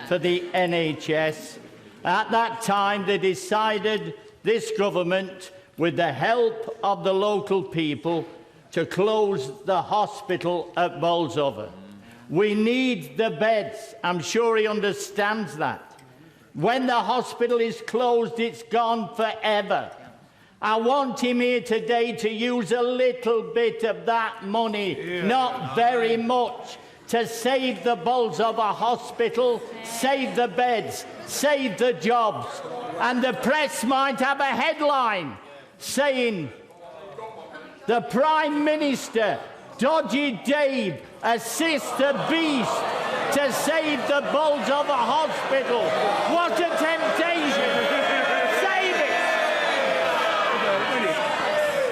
Q: for the NHS. At that time, they decided, this government, with the help of the local people, to close the hospital at Bolsover. We need the beds. I'm sure he understands that. When the hospital is closed, it's gone forever. I want him here today to use a little bit of that money, not very much, to save the Bolsover hospital, save the beds, save the jobs. And the press might have a headline saying, "The Prime Minister, Dodgy Dave, assists the beast to save the Bolsover hospital." What a temptation! Save it!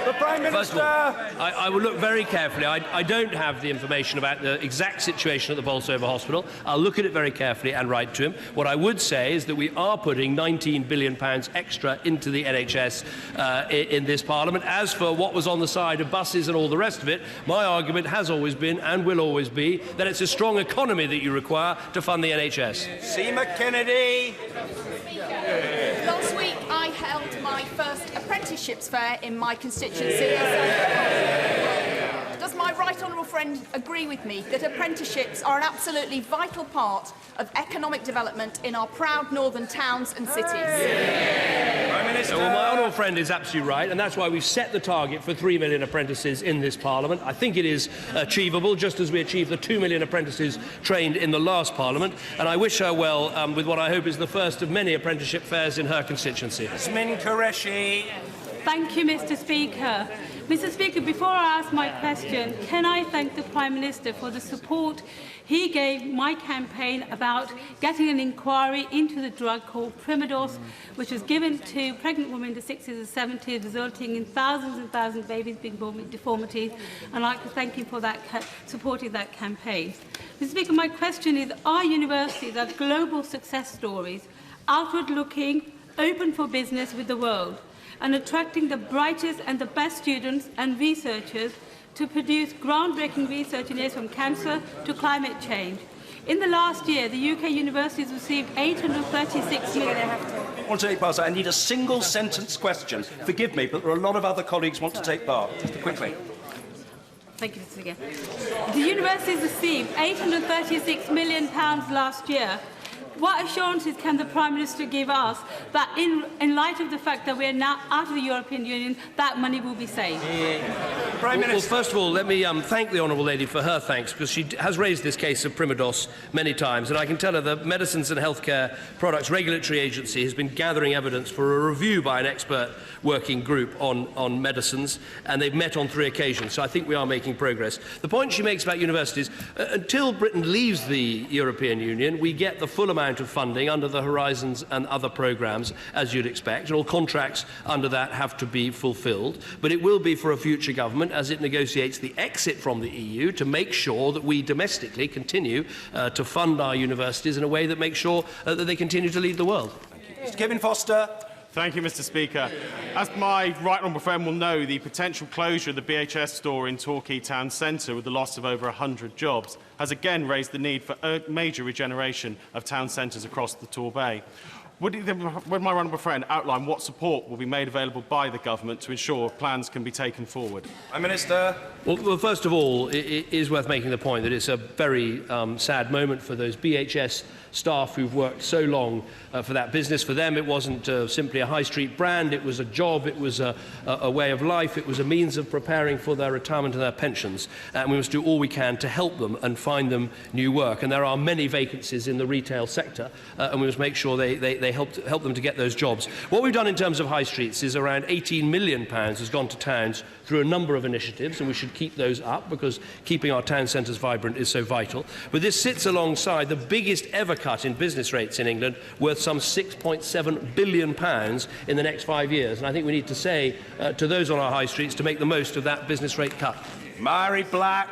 O: The Prime Minister.
J: First of all, I will look very carefully. I don't have the information about the exact situation at the Bolsover Hospital. I'll look at it very carefully and write to him. What I would say is that we are putting £19 billion extra into the NHS in this Parliament. As for what was on the side of buses and all the rest of it, my argument has always been and will always be that it's a strong economy that you require to fund the NHS.
O: Seema Kennedy.
R: Last week I held my first apprenticeships fair in my constituency. Does my right honourable friend agree with me that apprenticeships are an absolutely vital part of economic development in our proud northern towns and cities?
J: Well, my honourable friend is absolutely right, and that's why we've set the target for 3 million apprentices in this Parliament. I think it is achievable, just as we achieved the 2 million apprentices trained in the last Parliament, and I wish her well with what I hope is the first of many apprenticeship fairs in her constituency.
O: Yasmin Qureshi.
S: Thank you, Mr. Speaker. Mr. Speaker, before I ask my question, can I thank the Prime Minister for the support he gave my campaign about getting an inquiry into the drug called Primados, which was given to pregnant women in the 60s and 70s, resulting in thousands and thousands of babies being born with deformities. And I'd like to thank him for that supporting that campaign. Mr. Speaker, my question is, are universities are global success stories, outward-looking, open for business with the world, and attracting the brightest and the best students and researchers to produce groundbreaking research in areas from cancer to climate change? In the last year, the UK universities received $836 million.
O: I want to take part. I need a single sentence question. Forgive me, but there are a lot of other colleagues who want to take part. Just quickly.
S: Thank you, Mr. Speaker. The universities received £836 million last year. What assurances can the Prime Minister give us that in light of the fact that we are now out of the European Union, that money will be saved?
J: Prime Minister. Well, first of all, let me thank the honourable lady for her thanks, because she has raised this case of Primados many times, and I can tell her the Medicines and Healthcare Products Regulatory Agency has been gathering evidence for a review by an expert working group on medicines, and they've met on 3 occasions, so I think we are making progress. The point she makes about universities, until Britain leaves the European Union, we get the full amount amount of funding under the Horizons and other programmes, as you'd expect, and all contracts under that have to be fulfilled. But it will be for a future government, as it negotiates the exit from the EU, to make sure that we domestically continue to fund our universities in a way that makes sure that they continue to lead the world.
O: Mr. Kevin Foster.
T: Thank you, Mr. Speaker. As my right honourable friend will know, the potential closure of the BHS store in Torquay Town Centre, with the loss of over 100 jobs, has again raised the need for major regeneration of town centres across the Torbay. Would my right honourable friend outline what support will be made available by the government to ensure plans can be taken forward?
O: Prime Minister.
J: Well, first of all, it is worth making the point that it's a very sad moment for those BHS staff who've worked so long for that business. For them, it wasn't simply a high street brand, it was a job, it was a way of life, it was a means of preparing for their retirement and their pensions. And we must do all we can to help them and find them new work. And there are many vacancies in the retail sector, and we must make sure they help them to get those jobs. What we've done in terms of high streets is around £18 million has gone to towns through a number of initiatives, and we should keep those up because keeping our town centres vibrant is so vital. But this sits alongside the biggest ever cut in business rates in England, worth some £6.7 billion in the next 5 years. And I think we need to say to those on our high streets to make the most of that business rate cut.
O: Mary Black.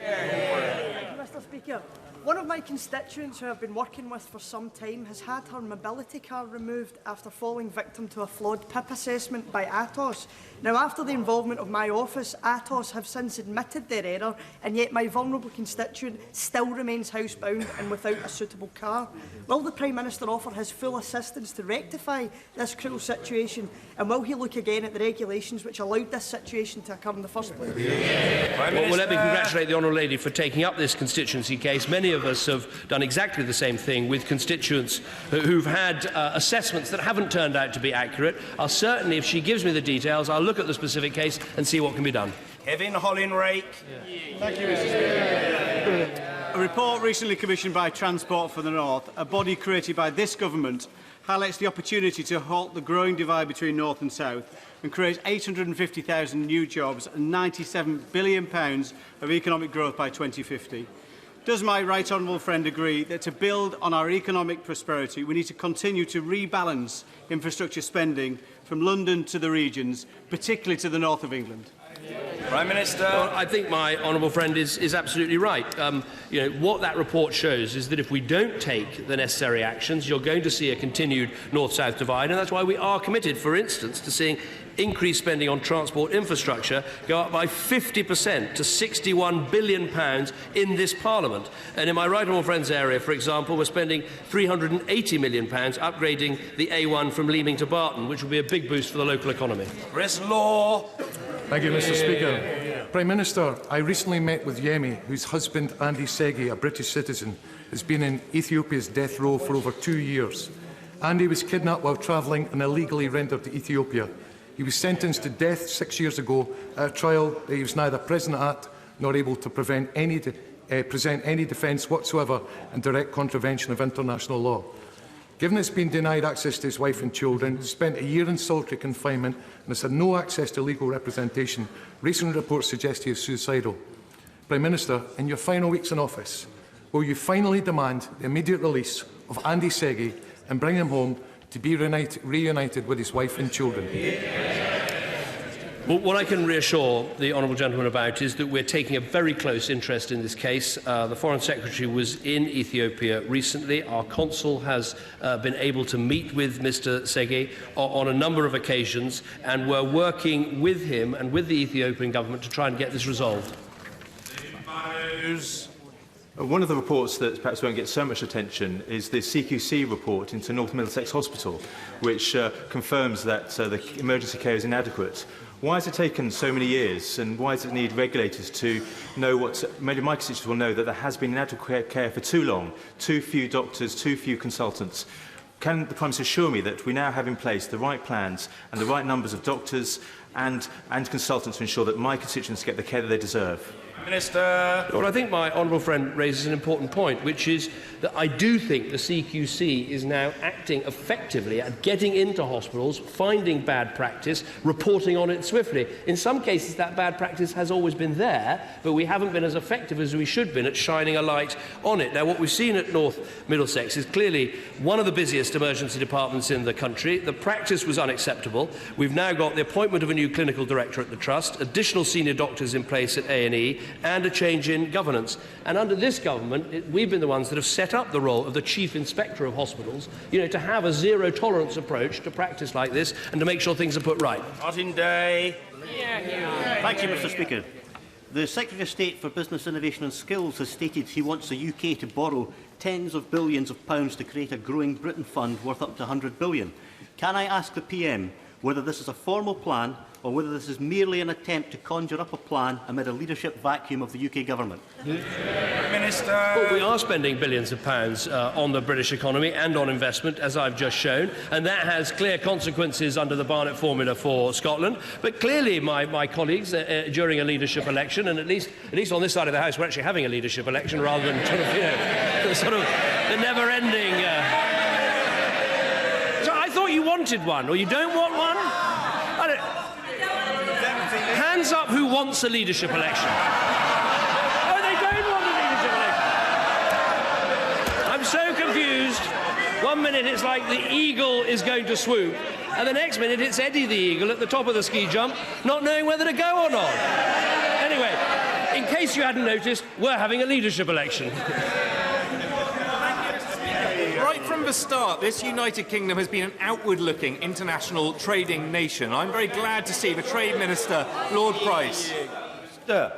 U: Mr. Speaker, one of my constituents who I've been working with for some time has had her mobility card removed after falling victim to a flawed PIP assessment by ATOS. Now, after the involvement of my office, ATOS have since admitted their error, and yet my vulnerable constituent still remains housebound and without a suitable car. Will the Prime Minister offer his full assistance to rectify this cruel situation, and will he look again at the regulations which allowed this situation to occur in the first place?
J: Well, let me congratulate the Honourable Lady for taking up this constituency case. Many of us have done exactly the same thing with constituents who've had assessments that haven't turned out to be accurate. I'll certainly, if she gives me the details, I'll look at the specific case and see what can be done.
O: Kevin Hollinrake.
T: Thank you, Mr. Speaker. A report recently commissioned by Transport for the North, a body created by this government, highlights the opportunity to halt the growing divide between North and South and create 850,000 new jobs and £97 billion of economic growth by 2050. Does my right honourable friend agree that to build on our economic prosperity, we need to continue to rebalance infrastructure spending from London to the regions, particularly to the north of England?
O: Prime Minister.
J: Well, I think my honourable friend is absolutely right. What that report shows is that if we don't take the necessary actions, you're going to see a continued north-south divide, and that's why we are committed, for instance, to seeing increased spending on transport infrastructure go up by 50% to £61 billion in this Parliament. And in my right honourable friend's area, for example, we're spending £380 million upgrading the A1 from Leaming to Barton, which will be a big boost for the local economy.
O: Chris Law.
V: Thank you, Mr. Speaker. Prime Minister, I recently met with Yemi, whose husband, Andy Segi, a British citizen, has been in Ethiopia's death row for over 2 years. Andy was kidnapped while travelling and illegally rendered to Ethiopia. He was sentenced to death 6 years ago at a trial that he was neither present at nor able to present any defence whatsoever in direct contravention of international law. Given it's been denied access to his wife and children, spent a year in solitary confinement and has had no access to legal representation, recent reports suggest he is suicidal. Prime Minister, in your final weeks in office, will you finally demand the immediate release of Andy Segi and bring him home to be reunited with his wife and children?
J: Well, what I can reassure the honourable gentleman about is that we're taking a very close interest in this case. The Foreign Secretary was in Ethiopia recently. Our consul has been able to meet with Mr. Segi on a number of occasions, and we're working with him and with the Ethiopian government to try and get this resolved.
W: One of the reports that perhaps won't get so much attention is the CQC report into North Middlesex Hospital, which confirms that the emergency care is inadequate. Why has it taken so many years, and why does it need regulators to know what many of my constituents will know, that there has been inadequate care for too long, too few doctors, too few consultants? Can the Prime Minister assure me that we now have in place the right plans and the right numbers of doctors and consultants to ensure that my constituents get the care that they deserve?
J: Minister. Well, I think my honourable friend raises an important point, which is that I do think the CQC is now acting effectively at getting into hospitals, finding bad practice, reporting on it swiftly. In some cases, that bad practice has always been there, but we haven't been as effective as we should have been at shining a light on it. Now, what we've seen at North Middlesex is clearly one of the busiest emergency departments in the country. The practice was unacceptable. We've now got the appointment of a new clinical director at the Trust, additional senior doctors in place at A&E, and a change in governance. And under this government, we've been the ones that have set up the role of the Chief Inspector of Hospitals, to have a zero-tolerance approach to practice like this and to make sure things are put right.
E: Martin Day. Thank you, Mr. Speaker. The Secretary of State for Business, Innovation and Skills has stated he wants the UK to borrow tens of billions of pounds to create a growing Britain fund worth up to £100 billion. Can I ask the PM whether this is a formal plan or whether this is merely an attempt to conjure up a plan amid a leadership vacuum of the UK government?
J: Minister. Well, we are spending billions of pounds on the British economy and on investment, as I've just shown, and that has clear consequences under the Barnett formula for Scotland. But clearly, my colleagues, during a leadership election, and at least on this side of the House, we're actually having a leadership election rather than the never-ending. So I thought you wanted one, or you don't want one? Hands up who wants a leadership election. Oh, they don't want a leadership election. I'm so confused. 1 minute it's like the eagle is going to swoop, and the next minute it's Eddie the eagle at the top of the ski jump, not knowing whether to go or not. Anyway, in case you hadn't noticed, we're having a leadership election.
F: Right from the start, this United Kingdom has been an outward-looking international trading nation. I'm very glad to see the Trade Minister, Lord Price.
O: The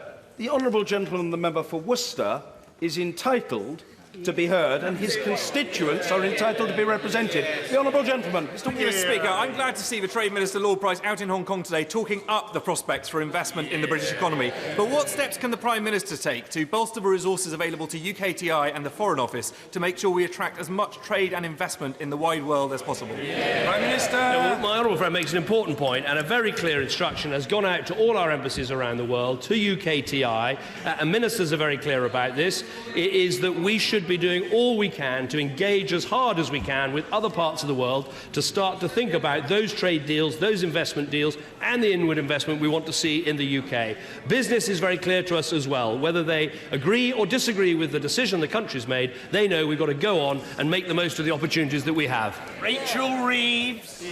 O: honourable gentleman, the member for Worcester, is entitled to be heard, and his constituents are entitled to be represented. The honourable gentleman.
F: Mr. Speaker, I'm glad to see the Trade Minister, Lord Price, out in Hong Kong today talking up the prospects for investment in the British economy. But what steps can the Prime Minister take to bolster the resources available to UKTI and the Foreign Office to make sure we attract as much trade and investment in the wide world as possible? Prime Minister.
J: My honourable friend makes an important point, and a very clear instruction has gone out to all our embassies around the world, to UKTI, and ministers are very clear about this. It is that we should be doing all we can to engage as hard as we can with other parts of the world to start to think about those trade deals, those investment deals, and the inward investment we want to see in the UK. Business is very clear to us as well. Whether they agree or disagree with the decision the country's made, they know we've got to go on and make the most of the opportunities that we have.
K: Rachel Reeves.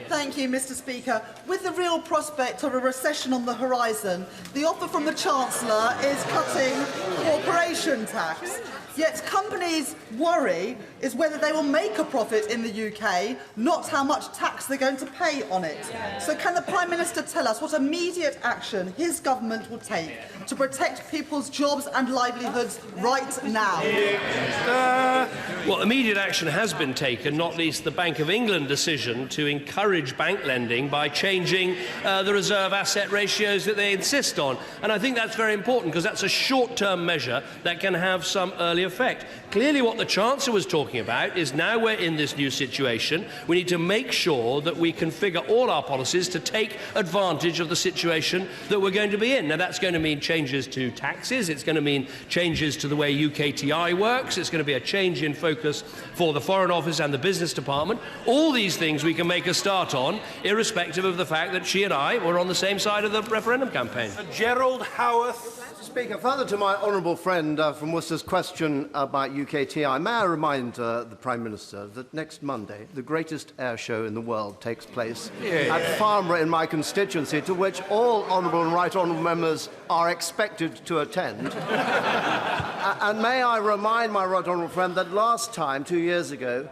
H: Thank you, Mr. Speaker. With the real prospect of a recession on the horizon, the offer from the Chancellor is cutting corporation tax. Yet companies' worry is whether they will make a profit in the UK, not how much tax they're going to pay on it. So can the Prime Minister tell us what immediate action his government will take to protect people's jobs and livelihoods right now?
J: Well, immediate action has been taken, not least the Bank of England decision to encourage bank lending by changing the reserve asset ratios that they insist on. And I think that's very important because that's a short-term measure that can have some early effect. Clearly what the Chancellor was talking about is now we're in this new situation, we need to make sure that we configure all our policies to take advantage of the situation that we're going to be in. Now that's going to mean changes to taxes, it's going to mean changes to the way UKTI works, it's going to be a change in focus for the Foreign Office and the Business Department. All these things we can make a start on, irrespective of the fact that she and I were on the same side of the referendum campaign.
O: Gerald Howarth.
X: Speaker, further to my honourable friend from Worcester's question about UKTI, may I remind the Prime Minister that next Monday the greatest air show in the world takes place at Farnborough in my constituency, to which all honourable and right honourable members are expected to attend. And may I remind my right honourable friend that last time, 2 years ago,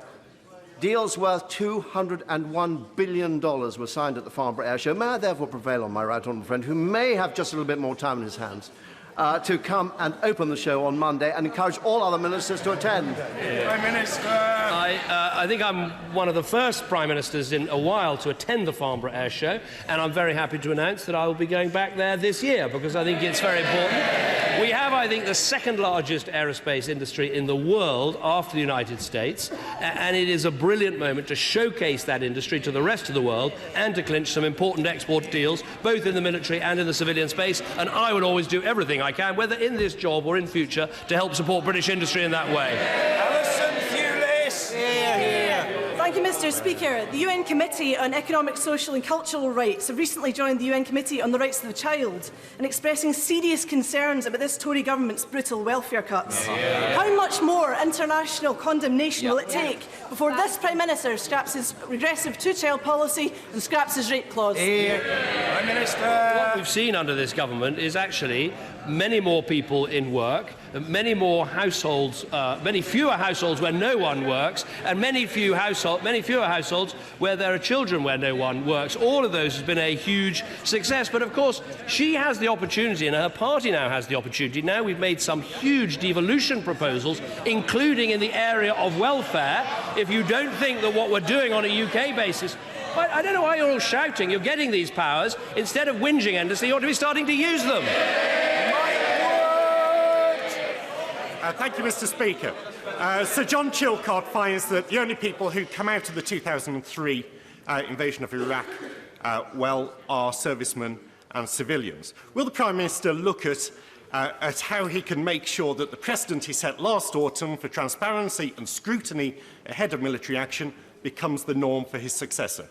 X: deals worth $201 billion were signed at the Farnborough Air Show. May I therefore prevail on my right honourable friend, who may have just a little bit more time in his hands, to come and open the show on Monday, and encourage all other ministers to attend.
B: Prime Minister.
J: I think I'm one of the first Prime Ministers in a while to attend the Farnborough Air Show, and I'm very happy to announce that I will be going back there this year because I think it's very important. We have, I think, the second largest aerospace industry in the world after the United States, and it is a brilliant moment to showcase that industry to the rest of the world and to clinch some important export deals, both in the military and in the civilian space, and I will always do everything I can, whether in this job or in future, to help support British industry in that way.
C: Thank you, Mr. Speaker. The UN Committee on Economic, Social and Cultural Rights have recently joined the UN Committee on the Rights of the Child in expressing serious concerns about this Tory government's brutal welfare cuts. How much more international condemnation will it take before this Prime Minister scraps his regressive two-child policy and scraps his rape clause?
J: Prime Minister. What we've seen under this government is actually many more people in work, many more households, many fewer households where no one works, and many fewer households where there are children where no one works. All of those has been a huge success. But of course, she has the opportunity, and her party now has the opportunity. Now we've made some huge devolution proposals, including in the area of welfare. If you don't think that what we're doing on a UK basis, but I don't know why you're all shouting. You're getting these powers. Instead of whinging endlessly, you ought to be starting to use them.
D: Thank you, Mr. Speaker. Sir John Chilcot finds that the only people who come out of the 2003 invasion of Iraq well are servicemen and civilians. Will the Prime Minister look at how he can make sure that the precedent he set last autumn for transparency and scrutiny ahead of military action becomes the norm for his successor?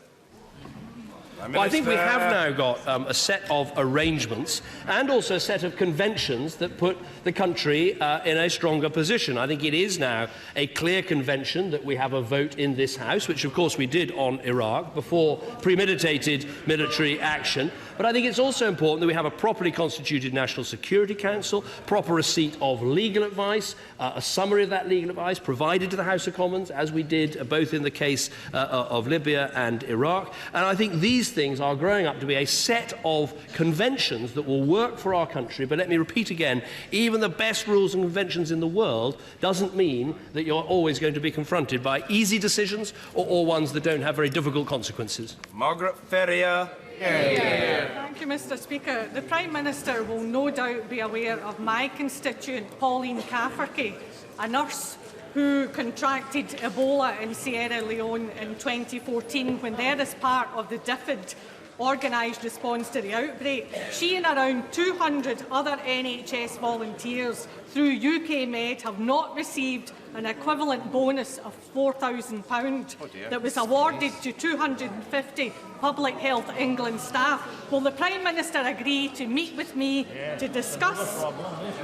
J: Well, I think we have now got a set of arrangements and also a set of conventions that put the country in a stronger position. I think it is now a clear convention that we have a vote in this House, which of course we did on Iraq before premeditated military action. But I think it's also important that we have a properly constituted National Security Council, proper receipt of legal advice, a summary of that legal advice provided to the House of Commons, as we did both in the case of Libya and Iraq. And I think these things are growing up to be a set of conventions that will work for our country. But let me repeat again, even the best rules and conventions in the world doesn't mean that you're always going to be confronted by easy decisions or ones that don't have very difficult consequences.
B: Margaret Ferrier.
G: Thank you, Mr. Speaker. The Prime Minister will no doubt be aware of my constituent, Pauline Cafferty, a nurse who contracted Ebola in Sierra Leone in 2014 when there, as part of the DFID organised response to the outbreak, she and around 200 other NHS volunteers through UK Med have not received an equivalent bonus of £4,000 that was awarded to 250 Public Health England staff. Will the Prime Minister agree to meet with me to discuss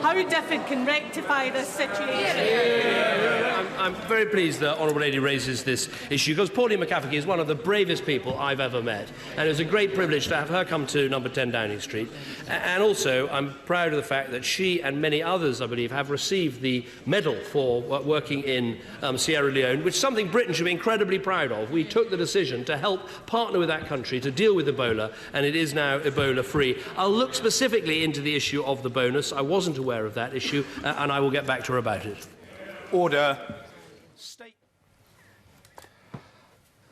G: how DFID can rectify this situation?
J: I'm very pleased that Honourable Lady raises this issue because Pauline McCafferty is one of the bravest people I've ever met, and it was a great privilege to have her come to number 10 Downing Street. And also, I'm proud of the fact that she and many others, I believe, have received the medal for working in Sierra Leone, which is something Britain should be incredibly proud of. We took the decision to help partner with that country to deal with Ebola, and it is now Ebola-free. I'll look specifically into the issue of the bonus. I wasn't aware of that issue, and I will get back to her about it.
B: Order.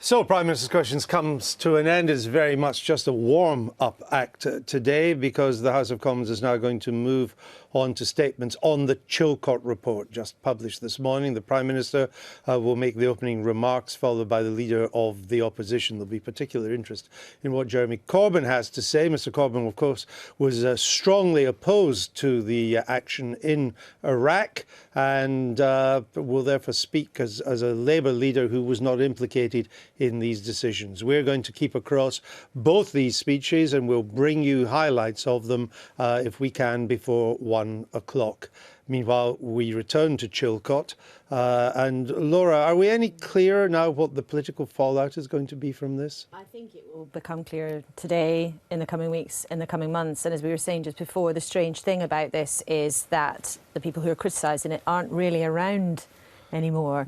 A: So, Prime Minister's Questions comes to an end. It's very much just a warm-up act today because the House of Commons is now going to move on to statements on the Chilcot report just published this morning. The Prime Minister will make the opening remarks, followed by the Leader of the Opposition. There'll be particular interest in what Jeremy Corbyn has to say. Mr Corbyn, of course, was strongly opposed to the action in Iraq and will therefore speak as a Labour leader who was not implicated in these decisions. We're going to keep across both these speeches and we'll bring you highlights of them if we can before 1 o'clock. Meanwhile, we return to Chilcot. And Laura, are we any clearer now what the political fallout is going to be from this?
I: I think it will become clearer today, in the coming weeks, in the coming months. And as we were saying just before, the strange thing about this is that the people who are criticising it aren't really around
L: anymore.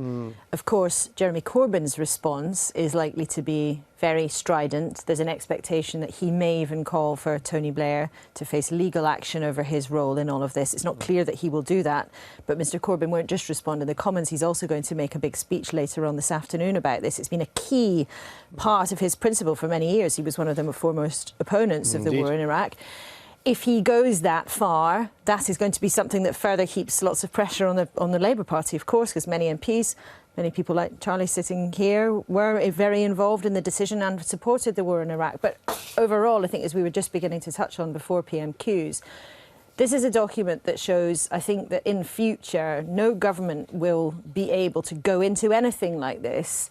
L: Of course, Jeremy Corbyn's response is likely to be very strident. There's an expectation that he may even call for Tony Blair to face legal action over his role in all of this. It's not clear that he will do that, but Mr Corbyn won't just respond in the Commons. He's also going to make a big speech later on this afternoon about this. It's been a key part of his principle for many years. He was one of the foremost opponents of the war in Iraq. If he goes that far, that is going to be something that further heaps lots of pressure on the Labour Party, of course, because many MPs, many people like Charlie sitting here, were very involved in the decision and supported the war in Iraq. But overall, I think, as we were just beginning to touch on before PMQs, this is a document that shows, I think, that in future, no government will be able to go into anything like this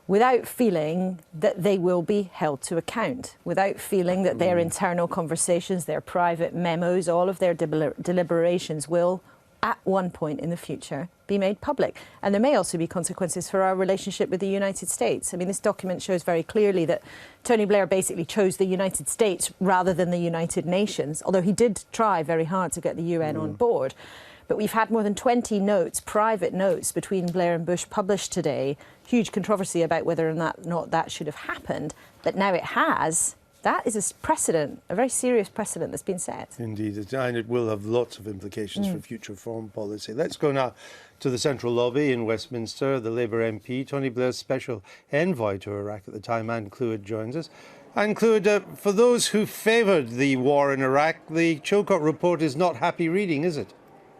L: without feeling that they will be held to account, without feeling that their internal conversations, their private memos, all of their deliberations will, at one point in the future, be made public. And there may also be consequences for our relationship with the United States. I mean, this document shows very clearly that Tony Blair basically chose the United States rather than the United Nations, although he did try very hard to get the UN on board. But we've had more than 20 notes, private notes, between Blair and Bush published today. Huge controversy about whether or not that should have happened. But now it has. That is a precedent, a very serious precedent that's been set.
A: Indeed, and it will have lots of implications for future foreign policy. Let's go now to the Central Lobby in Westminster. The Labour MP, Tony Blair's special envoy to Iraq at the time, Anne Cleward, joins us. Anne Cleward, for those who favoured the war in Iraq, the Chilcot report is not happy reading, is it?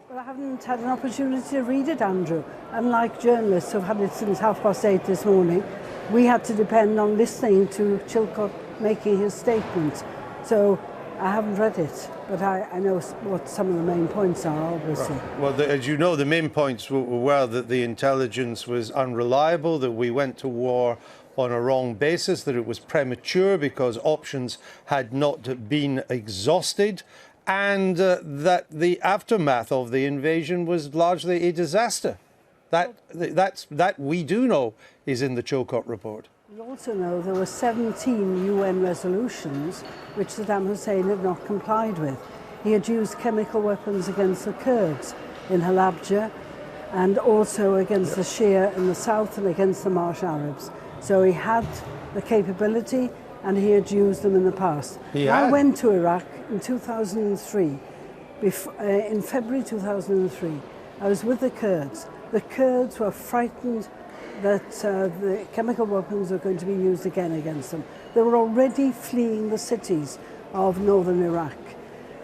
M: Well, I haven't had an opportunity to read it, Andrew. Unlike journalists who've had it since 8:30 this morning, we had to depend on listening to Chilcot making his statement. So I haven't read it, but I know what some of the main points are, obviously.
A: Well, as you know, the main points were that the intelligence was unreliable, that we went to war on a wrong basis, that it was premature because options had not been exhausted, and that the aftermath of the invasion was largely a disaster. That we do know is in the Chilcot report.
M: We also know there were 17 UN resolutions which Saddam Hussein had not complied with. He had used chemical weapons against the Kurds in Halabja and also against the Shia in the south and against the Marsh Arabs. So he had the capability and he had used them in the past. I went to Iraq in 2003, in February 2003. I was with the Kurds. The Kurds were frightened that the chemical weapons were going to be used again against them. They were already fleeing the cities of northern Iraq.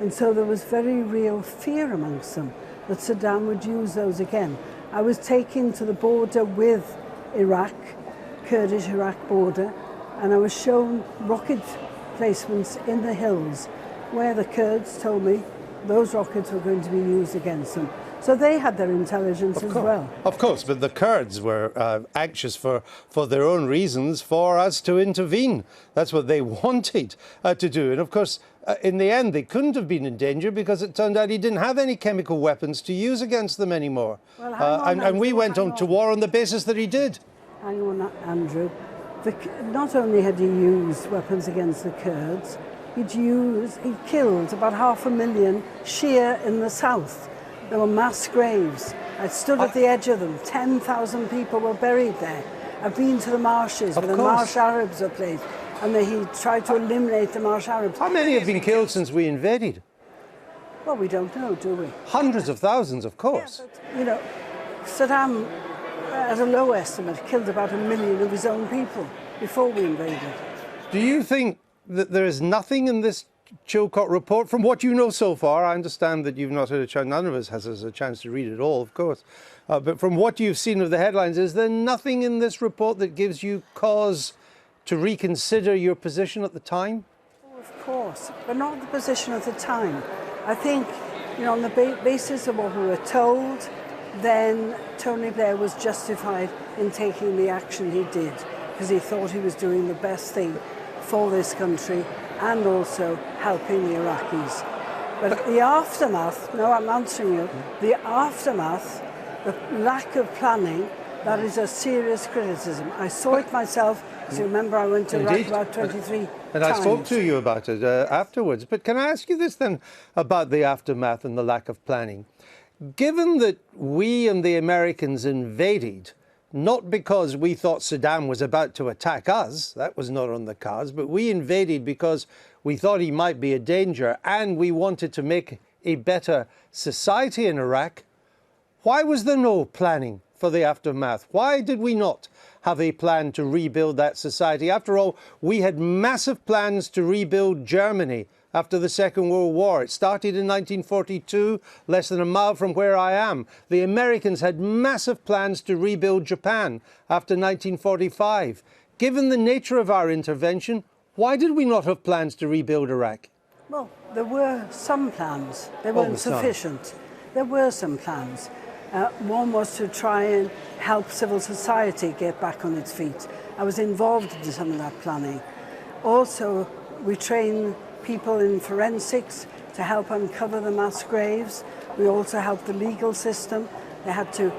M: And so there was very real fear amongst them that Saddam would use those again. I was taken to the border with Iraq, Kurdish-Iraq border, and I was shown rocket placements in the hills where the Kurds told me those rockets were going to be used against them. So they had their intelligence as well.
A: Of course, but the Kurds were anxious for their own reasons for us to intervene. That's what they wanted to do. And of course, in the end, they couldn't have been in danger because it turned out he didn't have any chemical weapons to use against them anymore.
M: Well, hang on,
A: and we went on to war on the basis that he did.
M: Hang on, Andrew. Not only had he used weapons against the Kurds, he'd killed about 500,000 Shia in the south. There were mass graves. I stood at the edge of them. 10,000 people were buried there. I've been to the marshes where the Marsh Arabs are placed, and he tried to eliminate the Marsh Arabs.
A: How many have been killed since we invaded?
M: Well, we don't know, do we?
A: Hundreds of thousands, of course.
M: Yeah, but, you know, Saddam, at a low estimate, killed about 1 million of his own people before we invaded.
A: Do you think that there is nothing in this Chilcot report, from what you know so far? I understand that you've not had a chance, none of us has a chance to read it all, of course. But from what you've seen of the headlines, is there nothing in this report that gives you cause to reconsider your position at the time?
M: Oh, of course, but not the position at the time. I think, you know, on the basis of what we were told, then Tony Blair was justified in taking the action he did because he thought he was doing the best thing for this country and also helping the Iraqis. But the aftermath, no, I'm answering you, the aftermath, the lack of planning, that is a serious criticism. I saw it myself, because you remember I went to Iraq about 23 times.
A: And I spoke to you about it afterwards. But can I ask you this then about the aftermath and the lack of planning? given that we and the Americans invaded, not because we thought Saddam was about to attack us, that was not on the cards, but we invaded because we thought he might be a danger and we wanted to make a better society in Iraq, why was there no planning for the aftermath? Why did we not have a plan to rebuild that society? After all, we had massive plans to rebuild Germany after the Second World War. It started in 1942, less than a mile from where I am. The Americans had massive plans to rebuild Japan after 1945. Given the nature of our intervention, why did we not have plans to rebuild Iraq?
M: Well, there were some plans. They weren't sufficient. There were some plans. One was to try and help civil society get back on its feet. I was involved in some of that planning. Also, we train people in forensics to help uncover the mass graves. We also helped the legal system. They had to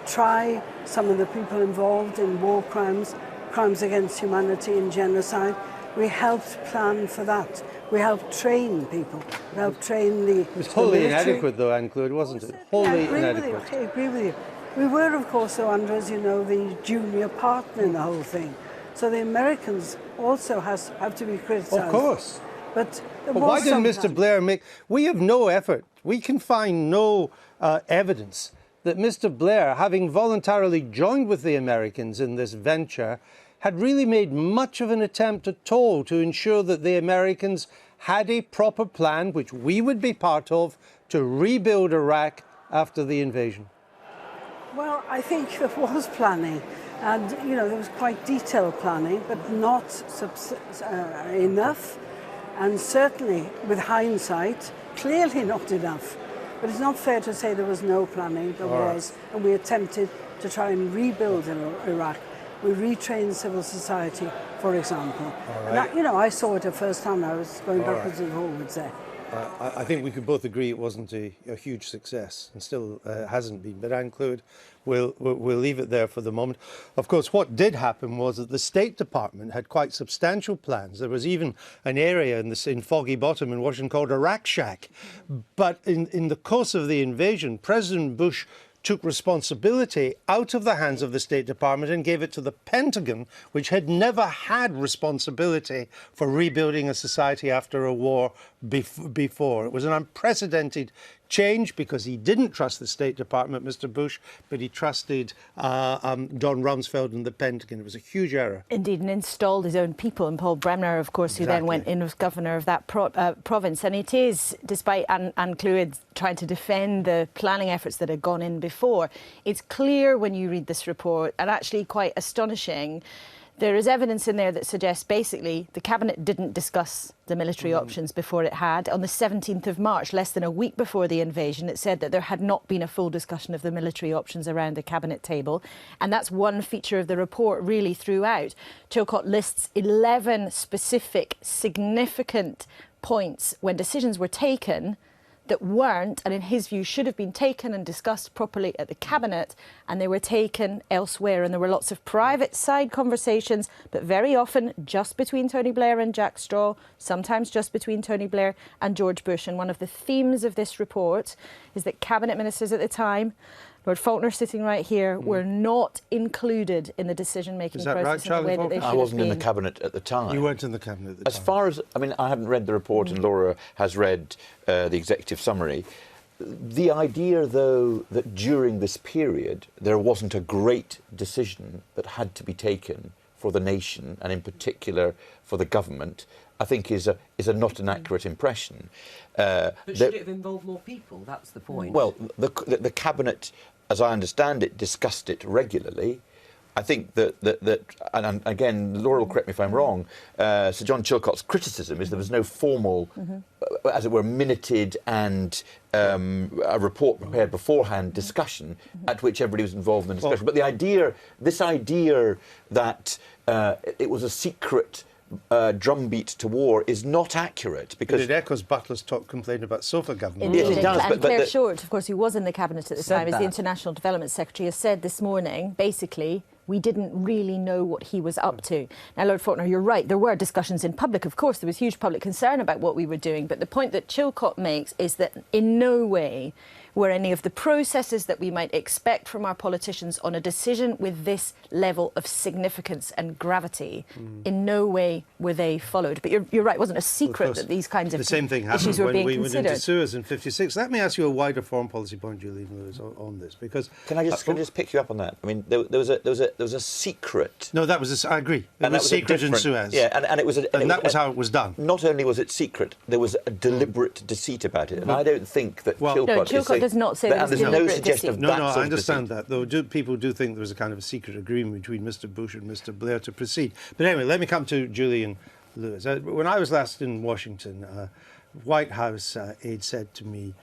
M: try some of the people involved in war crimes, crimes against humanity and genocide. We helped plan for that. We helped train people. We helped train the
A: It was wholly inadequate, though, Anne-Claude, wasn't it? Wholly inadequate.
M: I agree with you. We were, of course, though, Andrew, as you know, the junior partner in the whole thing. So the Americans also have to be criticised.
A: Of course.
M: But
A: why didn't Mr. Blair make... We have no effort. We can find no evidence that Mr. Blair, having voluntarily joined with the Americans in this venture, had really made much of an attempt at all to ensure that the Americans had a proper plan, which we would be part of, to rebuild Iraq after the invasion.
M: Well, I think there was planning. And, you know, there was quite detailed planning, but not enough. And certainly, with hindsight, clearly not enough. But it's not fair to say there was no planning. There was. And we attempted to try and rebuild Iraq. We retrained civil society, for example. And that, you know, I saw it at first hand. I was going backwards and forwards there.
A: I think we could both agree it wasn't a huge success, and still hasn't been. But Anne-Claude, we'll leave it there for the moment. Of course, what did happen was that the State Department had quite substantial plans. There was even an area in Foggy Bottom in Washington called Iraq Shack. But in the course of the invasion, President Bush took responsibility out of the hands of the State Department and gave it to the Pentagon, which had never had responsibility for rebuilding a society after a war before. It was an unprecedented change because he didn't trust the State Department, Mr. Bush, but he trusted Don Rumsfeld and the Pentagon. It was a huge error.
L: Indeed, and installed his own people, and Paul Bremner, of course, who then went in as governor of that province. And it is, despite Anne-Claude trying to defend the planning efforts that had gone in before, it's clear when you read this report, and actually quite astonishing, there is evidence in there that suggests basically the Cabinet didn't discuss the military options before it had. On the 17th of March, less than a week before the invasion, it said that there had not been a full discussion of the military options around the Cabinet table. And that's one feature of the report really throughout. Chilcot lists 11 specific, significant points when decisions were taken that weren't, and in his view should have been taken and discussed properly at the Cabinet, and they were taken elsewhere. And there were lots of private side conversations, but very often just between Tony Blair and Jack Straw, sometimes just between Tony Blair and George Bush. And one of the themes of this report is that Cabinet ministers at the time, Lord Faulkner sitting right here, were not included in the decision-making process in the way that they should have been.
N: I wasn't in the Cabinet at the time.
A: You weren't in the Cabinet at the time.
N: As far as, I mean, I hadn't read the report and Laura has read the executive summary. The idea, though, that during this period there wasn't a great decision that had to be taken for the nation, and in particular for the government, I think is a not an accurate impression.
P: But should it have involved more people? That's the point.
N: Well, the Cabinet, as I understand it, discussed it regularly. I think that and again, Laura will correct me if I'm wrong, Sir John Chilcot's criticism is there was no formal, as it were, minuted and a report prepared beforehand discussion at which everybody was involved in the discussion. But this idea that it was a secret drumbeat to war is not accurate, because
A: it echoes Butler's complaint about sofa government.
L: Indeed, it does. And Claire Short, of course, who was in the Cabinet at the time as the International Development Secretary, has said this morning, basically, we didn't really know what he was up to. Now, Lord Faulkner, you're right. There were discussions in public. Of course, there was huge public concern about what we were doing. But the point that Chilcot makes is that in no way
I: were any of the processes that we might expect from our politicians on a decision with this level of significance and gravity. In no way were they followed. But you're right, it wasn't a secret that these kinds of
A: the same thing happened
I: issues were
A: when
I: being
A: we went
I: considered.
A: into Suez in '56. Let me ask you a wider foreign policy point, Julian Lewis, on this, because
N: can I just pick you up on that? I mean, there was a secret.
A: No, that was I agree. It was secret in Suez.
N: Yeah, and it was
A: that was how it was done.
N: Not only was it secret, there was a deliberate deceit about it, and I don't think that
I: Chilcot does not say
N: that there's no suggestion of that.
A: No,
N: sort
A: I
N: of
A: understand
N: deceit.
A: that. Though people do think there was a kind of a secret agreement between Mr. Bush and Mr. Blair to proceed. But anyway, let me come to Julian Lewis. When I was last in Washington, White House aide said to me,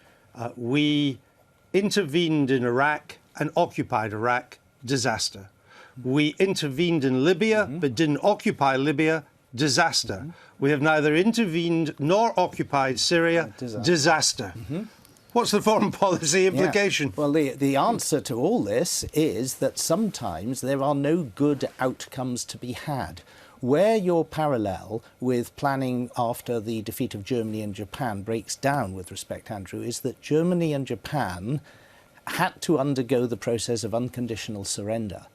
A: "We intervened in Iraq and occupied Iraq. Disaster. We intervened in Libya but didn't occupy Libya. Disaster. We have neither intervened nor occupied Syria. Disaster." What's the foreign policy implication?
Q: Yeah. Well, the answer to all this is that sometimes there are no good outcomes to be had. Where your parallel with planning after the defeat of Germany and Japan breaks down with respect, Andrew, is that Germany and Japan had to undergo the process of unconditional surrender.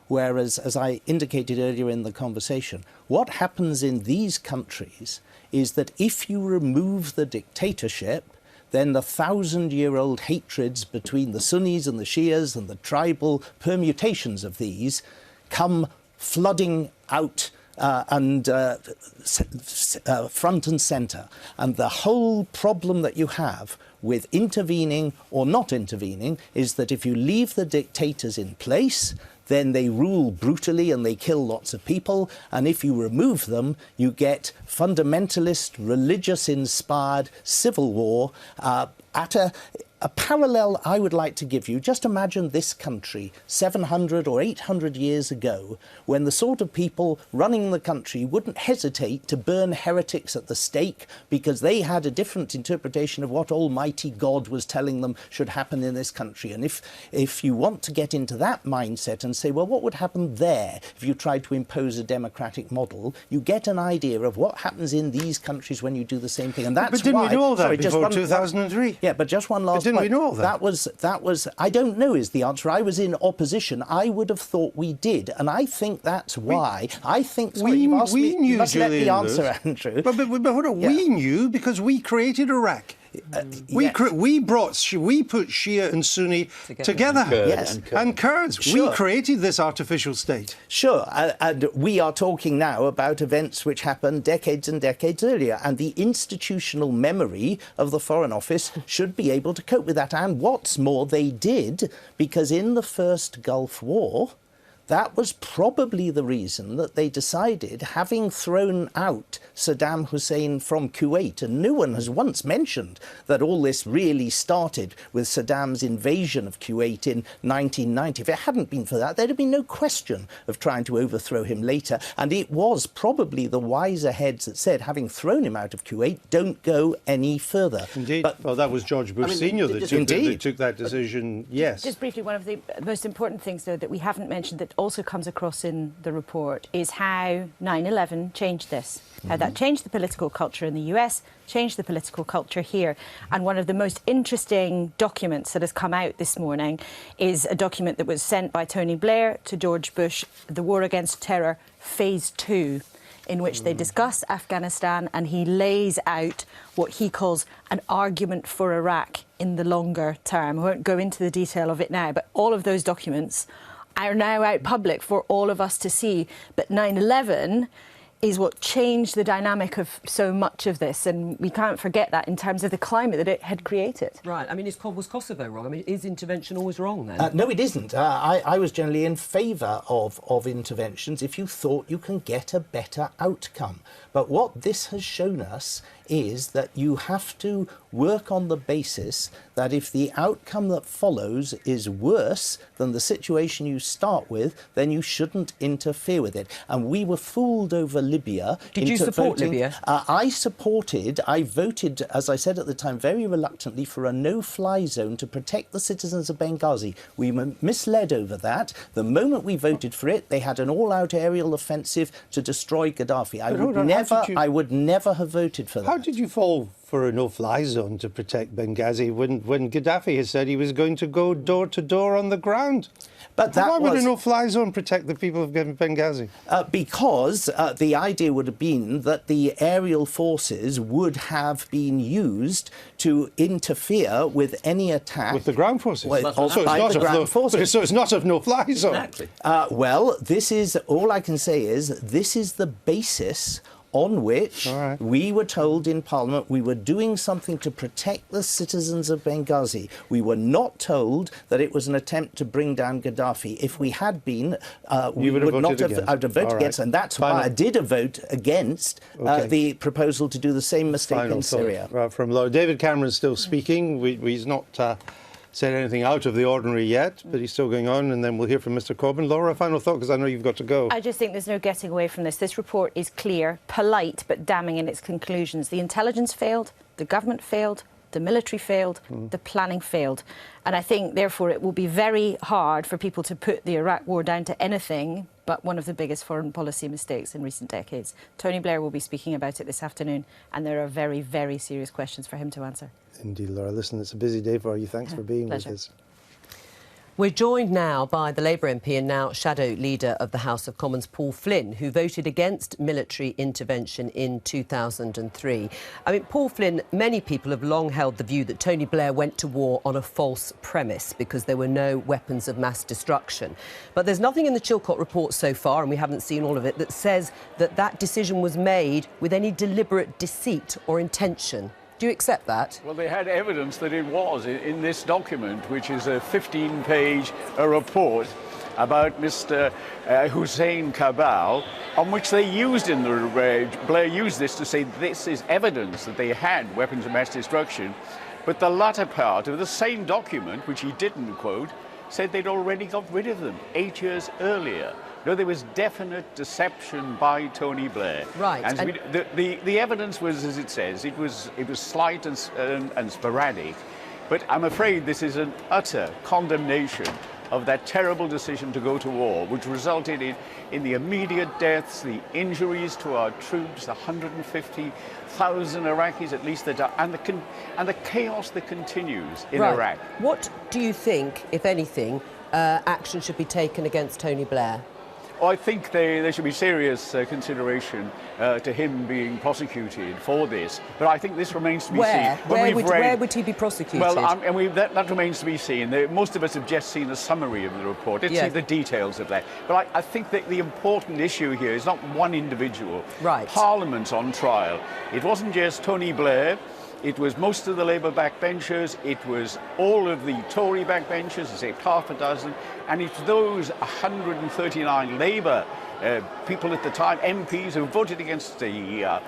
Q: Whereas, as I indicated earlier in the conversation, what happens in these countries is that if you remove the dictatorship, then the 1,000-year-old hatreds between the Sunnis and the Shias and the tribal permutations of these come flooding out front and centre. And the whole problem that you have with intervening or not intervening is that if you leave the dictators in place, then they rule brutally and they kill lots of people. And if you remove them, you get fundamentalist, religious-inspired civil war at a parallel I would like to give you. Just imagine this country 700 or 800 years ago, when the sort of people running the country wouldn't hesitate to burn heretics at the stake because they had a different interpretation of what Almighty God was telling them should happen in this country. And if you want to get into that mindset and say, well, what would happen there if you tried to impose a democratic model, you get an idea of what happens in these countries when you do the same thing. And that's
A: but didn't
Q: why,
A: we know all that
Q: sorry,
A: before 2003?
Q: Yeah, but just one last
A: Didn't we know all that?
Q: That was I don't know is the answer. I was in opposition. I would have thought we did, and I think that's why. I think
A: we knew,
Q: you must let the
A: Julian
Q: answer,
A: Lewis.
Q: Andrew.
A: But hold on, we knew because we created Iraq. We put Shia and Sunni together.
Q: Yes,
A: and Kurds.
Q: Sure.
A: We created this artificial state.
Q: Sure, and we are talking now about events which happened decades and decades earlier, and the institutional memory of the Foreign Office should be able to cope with that. And what's more, they did, because in the first Gulf War, that was probably the reason that they decided, having thrown out Saddam Hussein from Kuwait, and no one has once mentioned that all this really started with Saddam's invasion of Kuwait in 1990. If it hadn't been for that, there'd have been no question of trying to overthrow him later. And it was probably the wiser heads that said, having thrown him out of Kuwait, don't go any further.
A: Indeed. Well, that was George Bush Sr. that took that decision, yes.
I: Just briefly, one of the most important things, though, that we haven't mentioned that also comes across in the report is how 9/11 changed this, how that changed the political culture in the US, changed the political culture here. And one of the most interesting documents that has come out this morning is a document that was sent by Tony Blair to George Bush, The War Against Terror, Phase 2, in which they discuss Afghanistan, and he lays out what he calls an argument for Iraq in the longer term. I won't go into the detail of it now, but all of those documents are now out public for all of us to see. But 9/11 is what changed the dynamic of so much of this, and we can't forget that in terms of the climate that it had created.
P: Right. I mean, was Kosovo wrong? I mean, is intervention always wrong then?
Q: No, it isn't. I was generally in favour of interventions if you thought you can get a better outcome. But what this has shown us is that you have to work on the basis that if the outcome that follows is worse than the situation you start with, then you shouldn't interfere with it. And we were fooled over Libya.
P: Did you support Libya?
Q: I voted, as I said at the time, very reluctantly for a no-fly zone to protect the citizens of Benghazi. We were misled over that. The moment we voted for it, they had an all-out aerial offensive to destroy Gaddafi. I would never have voted for that.
A: how did you fall for a no-fly zone to protect Benghazi when Gaddafi has said he was going to go door to door on the ground?
Q: But
A: why would a no-fly zone protect the people of Benghazi?
Q: Because the idea would have been that the aerial forces would have been used to interfere with any attack.
A: With the ground forces?
Q: So
A: it's not of no-fly zone.
Q: Exactly. Well, this is, all I can say is, this is the basis on which we were told in Parliament we were doing something to protect the citizens of Benghazi. We were not told that it was an attempt to bring down Gaddafi. If we had been, we would not have voted against, and that's why I did a vote against the proposal to do the same mistake in Syria.
A: From Laura. David Cameron's still speaking. He's not said anything out of the ordinary yet, but he's still going on, and then we'll hear from Mr Corbyn. Laura, a final thought, because I know you've got to go.
I: I just think there's no getting away from this. This report is clear, polite, but damning in its conclusions. The intelligence failed, the government failed, the military failed, the planning failed. And I think, therefore, it will be very hard for people to put the Iraq war down to anything but one of the biggest foreign policy mistakes in recent decades. Tony Blair will be speaking about it this afternoon, and there are very, very serious questions for him to answer.
A: Indeed, Laura. Listen, it's a busy day for you. Thanks for being with us.
P: We're joined now by the Labour MP and now Shadow Leader of the House of Commons, Paul Flynn, who voted against military intervention in 2003. I mean, Paul Flynn, many people have long held the view that Tony Blair went to war on a false premise because there were no weapons of mass destruction. But there's nothing in the Chilcot report so far, and we haven't seen all of it, that says that that decision was made with any deliberate deceit or intention. Do you accept that?
R: Well, they had evidence that it was in this document, which is a 15-page report about Mr. Hussein Kabal, on which they used Blair used this to say this is evidence that they had weapons of mass destruction. But the latter part of the same document, which he didn't quote, said they'd already got rid of them 8 years earlier. No, there was definite deception by Tony Blair.
P: Right.
R: And the evidence was, as it says, it was slight and sporadic. But I'm afraid this is an utter condemnation of that terrible decision to go to war, which resulted in the immediate deaths, the injuries to our troops, the 150,000 Iraqis at least, and the chaos that continues in Iraq.
P: What do you think, if anything, action should be taken against Tony Blair?
R: Well, I think there should be serious consideration to him being prosecuted for this. But I think this remains to be seen.
P: Where would he be prosecuted?
R: Well, that remains to be seen. Most of us have just seen a summary of the report. Let's see the details of that. But I think that the important issue here is not one individual.
P: Right.
R: Parliament's on trial. It wasn't just Tony Blair. It was most of the Labour backbenchers, it was all of the Tory backbenchers, I say half a dozen, and it's those 139 Labour people at the time, MPs, who voted against the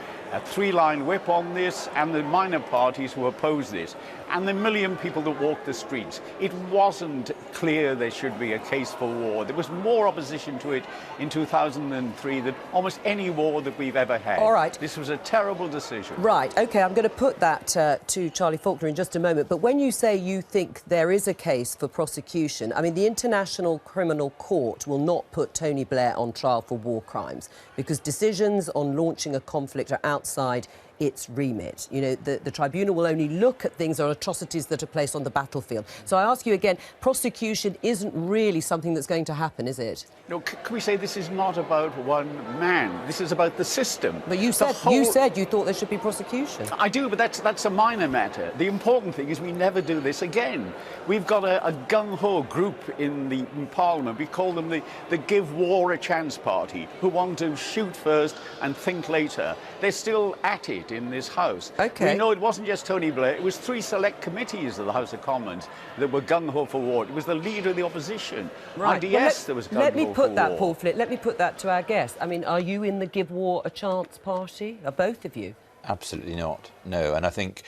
R: three-line whip on this, and the minor parties who opposed this, and the million people that walked the streets. It wasn't clear there should be a case for war. There was more opposition to it in 2003 than almost any war that we've ever had.
P: All right.
R: This was a terrible decision.
P: Right, OK, I'm going to put that to Charlie Faulkner in just a moment. But when you say you think there is a case for prosecution, I mean, the International Criminal Court will not put Tony Blair on trial for war crimes because decisions on launching a conflict are outside its remit. You know, the tribunal will only look at things or atrocities that are placed on the battlefield. So I ask you again, prosecution isn't really something that's going to happen, is it?
R: No, can we say this is not about one man? This is about the system.
P: But you said you thought there should be prosecution.
R: I do, but that's a minor matter. The important thing is we never do this again. We've got a gung-ho group in Parliament. We call them the Give War a Chance Party, who want to shoot first and think later. They're still at it in this House.
P: Okay.
R: We know it wasn't just Tony Blair, it was 3 select committees of the House of Commons that were gung-ho for war. It was the leader of the opposition.
P: Right.
R: IDS that was gung-ho for war.
P: Let me put that, Paul Flynn, let me put that to our guest. I mean, are you in the Give War a Chance party? Are both of you?
N: Absolutely not, no. And I think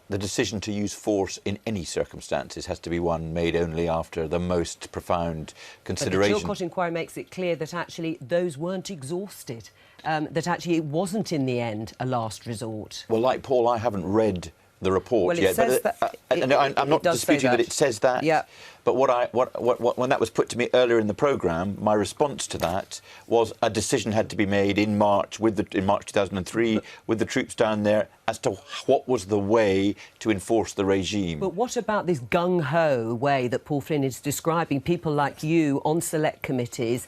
N: the decision to use force in any circumstances has to be one made only after the most profound consideration.
P: But the Chilcot inquiry makes it clear that actually those weren't exhausted. That actually it wasn't in the end a last resort.
N: Well, like Paul, I haven't read the report
P: Well, it
N: yet.
P: says
N: But I'm not
P: does say
N: disputing that it says that.
P: Yeah.
N: But when that was put to me earlier in the programme, my response to that was a decision had to be made in March in March 2003 with the troops down there as to what was the way to enforce the regime.
P: But what about this gung-ho way that Paul Flynn is describing people like you on select committees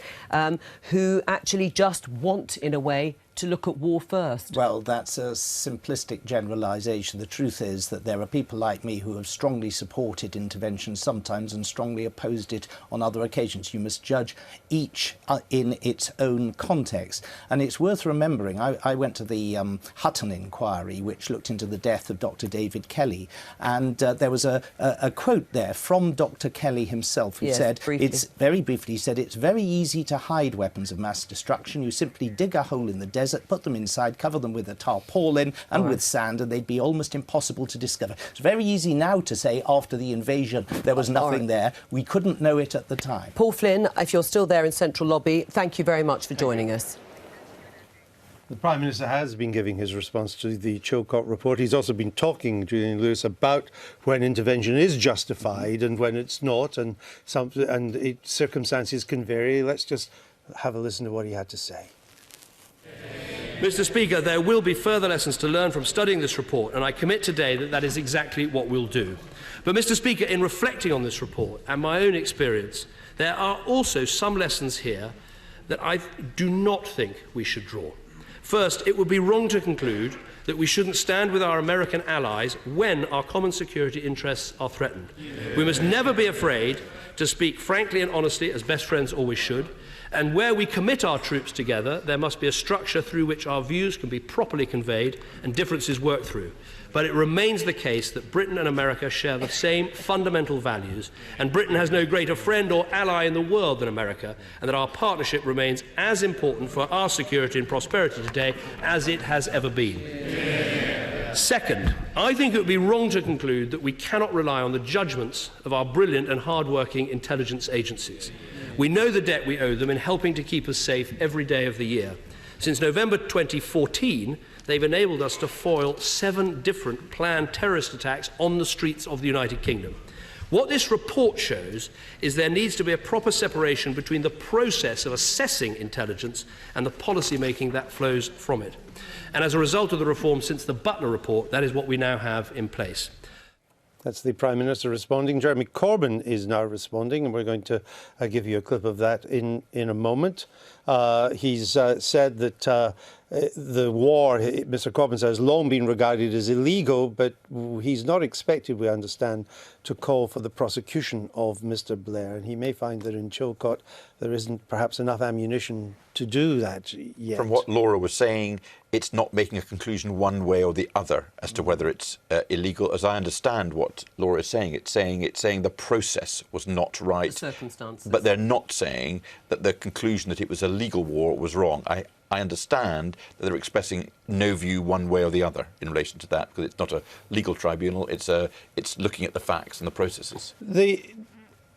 P: who actually just want, in a way, to look at war first?
Q: Well, that's a simplistic generalisation. The truth is that there are people like me who have strongly supported intervention sometimes and strongly opposed it on other occasions. You must judge each in its own context. And it's worth remembering, I went to the Hutton inquiry, which looked into the death of Dr. David Kelly, and there was a quote there from Dr. Kelly himself who said, very briefly, he said, it's very easy to hide weapons of mass destruction. You simply dig a hole in the desert, put them inside, cover them with a tarpaulin and with sand, and they'd be almost impossible to discover. It's very easy now to say after the invasion there was nothing there. We couldn't know it at the time.
P: Paul Flynn, if you're still there in Central Lobby, thank you very much for joining us.
A: The Prime Minister has been giving his response to the Chilcot report. He's also been talking, Julian Lewis, about when intervention is justified and when it's not, and circumstances can vary. Let's just have a listen to what he had to say.
J: Mr. Speaker, there will be further lessons to learn from studying this report, and I commit today that that is exactly what we'll do. But, Mr. Speaker, in reflecting on this report and my own experience, there are also some lessons here that I do not think we should draw. First, it would be wrong to conclude that we shouldn't stand with our American allies when our common security interests are threatened. We must never be afraid to speak frankly and honestly, as best friends always should. And where we commit our troops together, there must be a structure through which our views can be properly conveyed and differences worked through. But it remains the case that Britain and America share the same fundamental values, and Britain has no greater friend or ally in the world than America, and that our partnership remains as important for our security and prosperity today as it has ever been. Second, I think it would be wrong to conclude that we cannot rely on the judgments of our brilliant and hard-working intelligence agencies. We know the debt we owe them in helping to keep us safe every day of the year. Since November 2014, they've enabled us to foil 7 different planned terrorist attacks on the streets of the United Kingdom. What this report shows is there needs to be a proper separation between the process of assessing intelligence and the policy making that flows from it. And as a result of the reform since the Butler report, that is what we now have in place.
A: That's the Prime Minister responding. Jeremy Corbyn is now responding, and we're going to give you a clip of that in a moment. He's said that the war, Mr. Corbyn says, has long been regarded as illegal, but he's not expected, we understand, to call for the prosecution of Mr. Blair. And he may find that in Chilcot there isn't perhaps enough ammunition to do that yet.
N: From what Laura was saying, it's not making a conclusion one way or the other as to whether it's illegal. As I understand what Laura is saying, it's saying the process was not right.
P: The circumstances.
N: But they're not saying that the conclusion that it was a legal war was wrong. I understand that they're expressing no view one way or the other in relation to that, because it's not a legal tribunal. It's looking at the facts and the processes.
A: The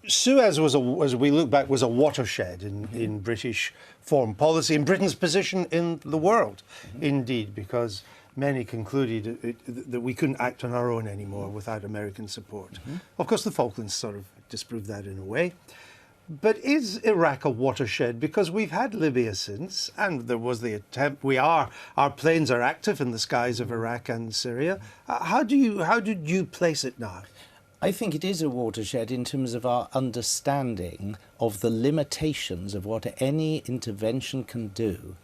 A: Suez was, as we look back, was a watershed in British foreign policy, in Britain's position in the world, indeed, because many concluded that we couldn't act on our own anymore without American support. Of course, the Falklands sort of disproved that in a way. But is Iraq a watershed? Because we've had Libya since, and there was the attempt. Our planes are active in the skies of Iraq and Syria. How did you place it now?
Q: I think it is a watershed in terms of our understanding of the limitations of what any intervention can do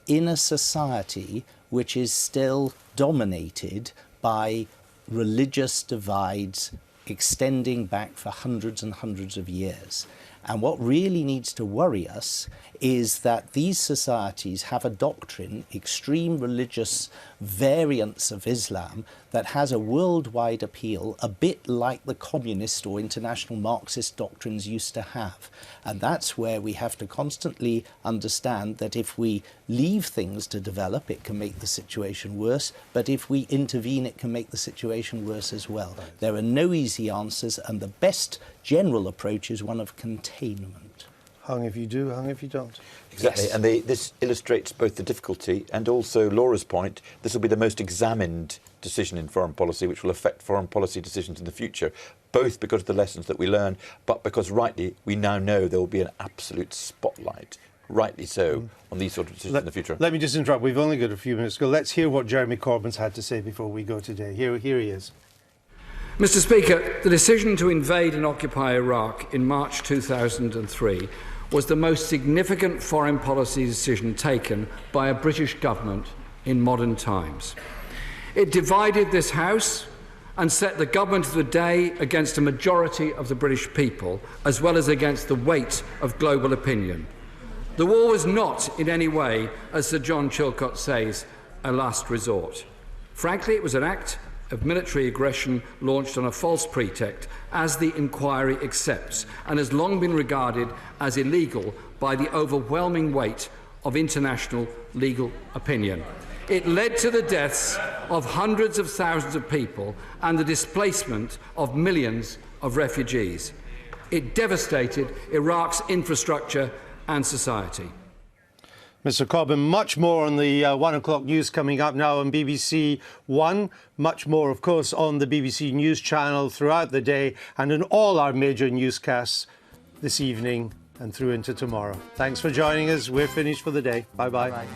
Q: in a society which is still dominated by religious divides extending back for hundreds and hundreds of years. And what really needs to worry us is that these societies have a doctrine, extreme religious variants of Islam, that has a worldwide appeal, a bit like the communist or international Marxist doctrines used to have. And that's where we have to constantly understand that if we leave things to develop, it can make the situation worse, but if we intervene, it can make the situation worse as well. Right. There are no easy answers, and the best general approach is one of containment.
A: Hung if you do, hung if you don't.
N: Exactly,
A: Yes.
N: and this illustrates both the difficulty and also Laura's point. This will be the most examined decision in foreign policy, which will affect foreign policy decisions in the future, both because of the lessons that we learn, but because, rightly, we now know there will be an absolute spotlight, rightly so, on these sort of decisions in the future.
A: Let me just interrupt. We've only got a few minutes to go. Let's hear what Jeremy Corbyn's had to say before we go today. Here he is.
S: Mr. Speaker, the decision to invade and occupy Iraq in March 2003 was the most significant foreign policy decision taken by a British government in modern times. It divided this House and set the government of the day against a majority of the British people, as well as against the weight of global opinion. The war was not in any way, as Sir John Chilcot says, a last resort. Frankly, it was an act of military aggression launched on a false pretext, as the inquiry accepts, and has long been regarded as illegal by the overwhelming weight of international legal opinion. It led to the deaths of hundreds of thousands of people and the displacement of millions of refugees. It devastated Iraq's infrastructure and society.
A: Mr. Corbyn, much more on the 1 o'clock news coming up now on BBC One. Much more, of course, on the BBC News channel throughout the day and in all our major newscasts this evening and through into tomorrow. Thanks for joining us. We're finished for the day. Bye-bye.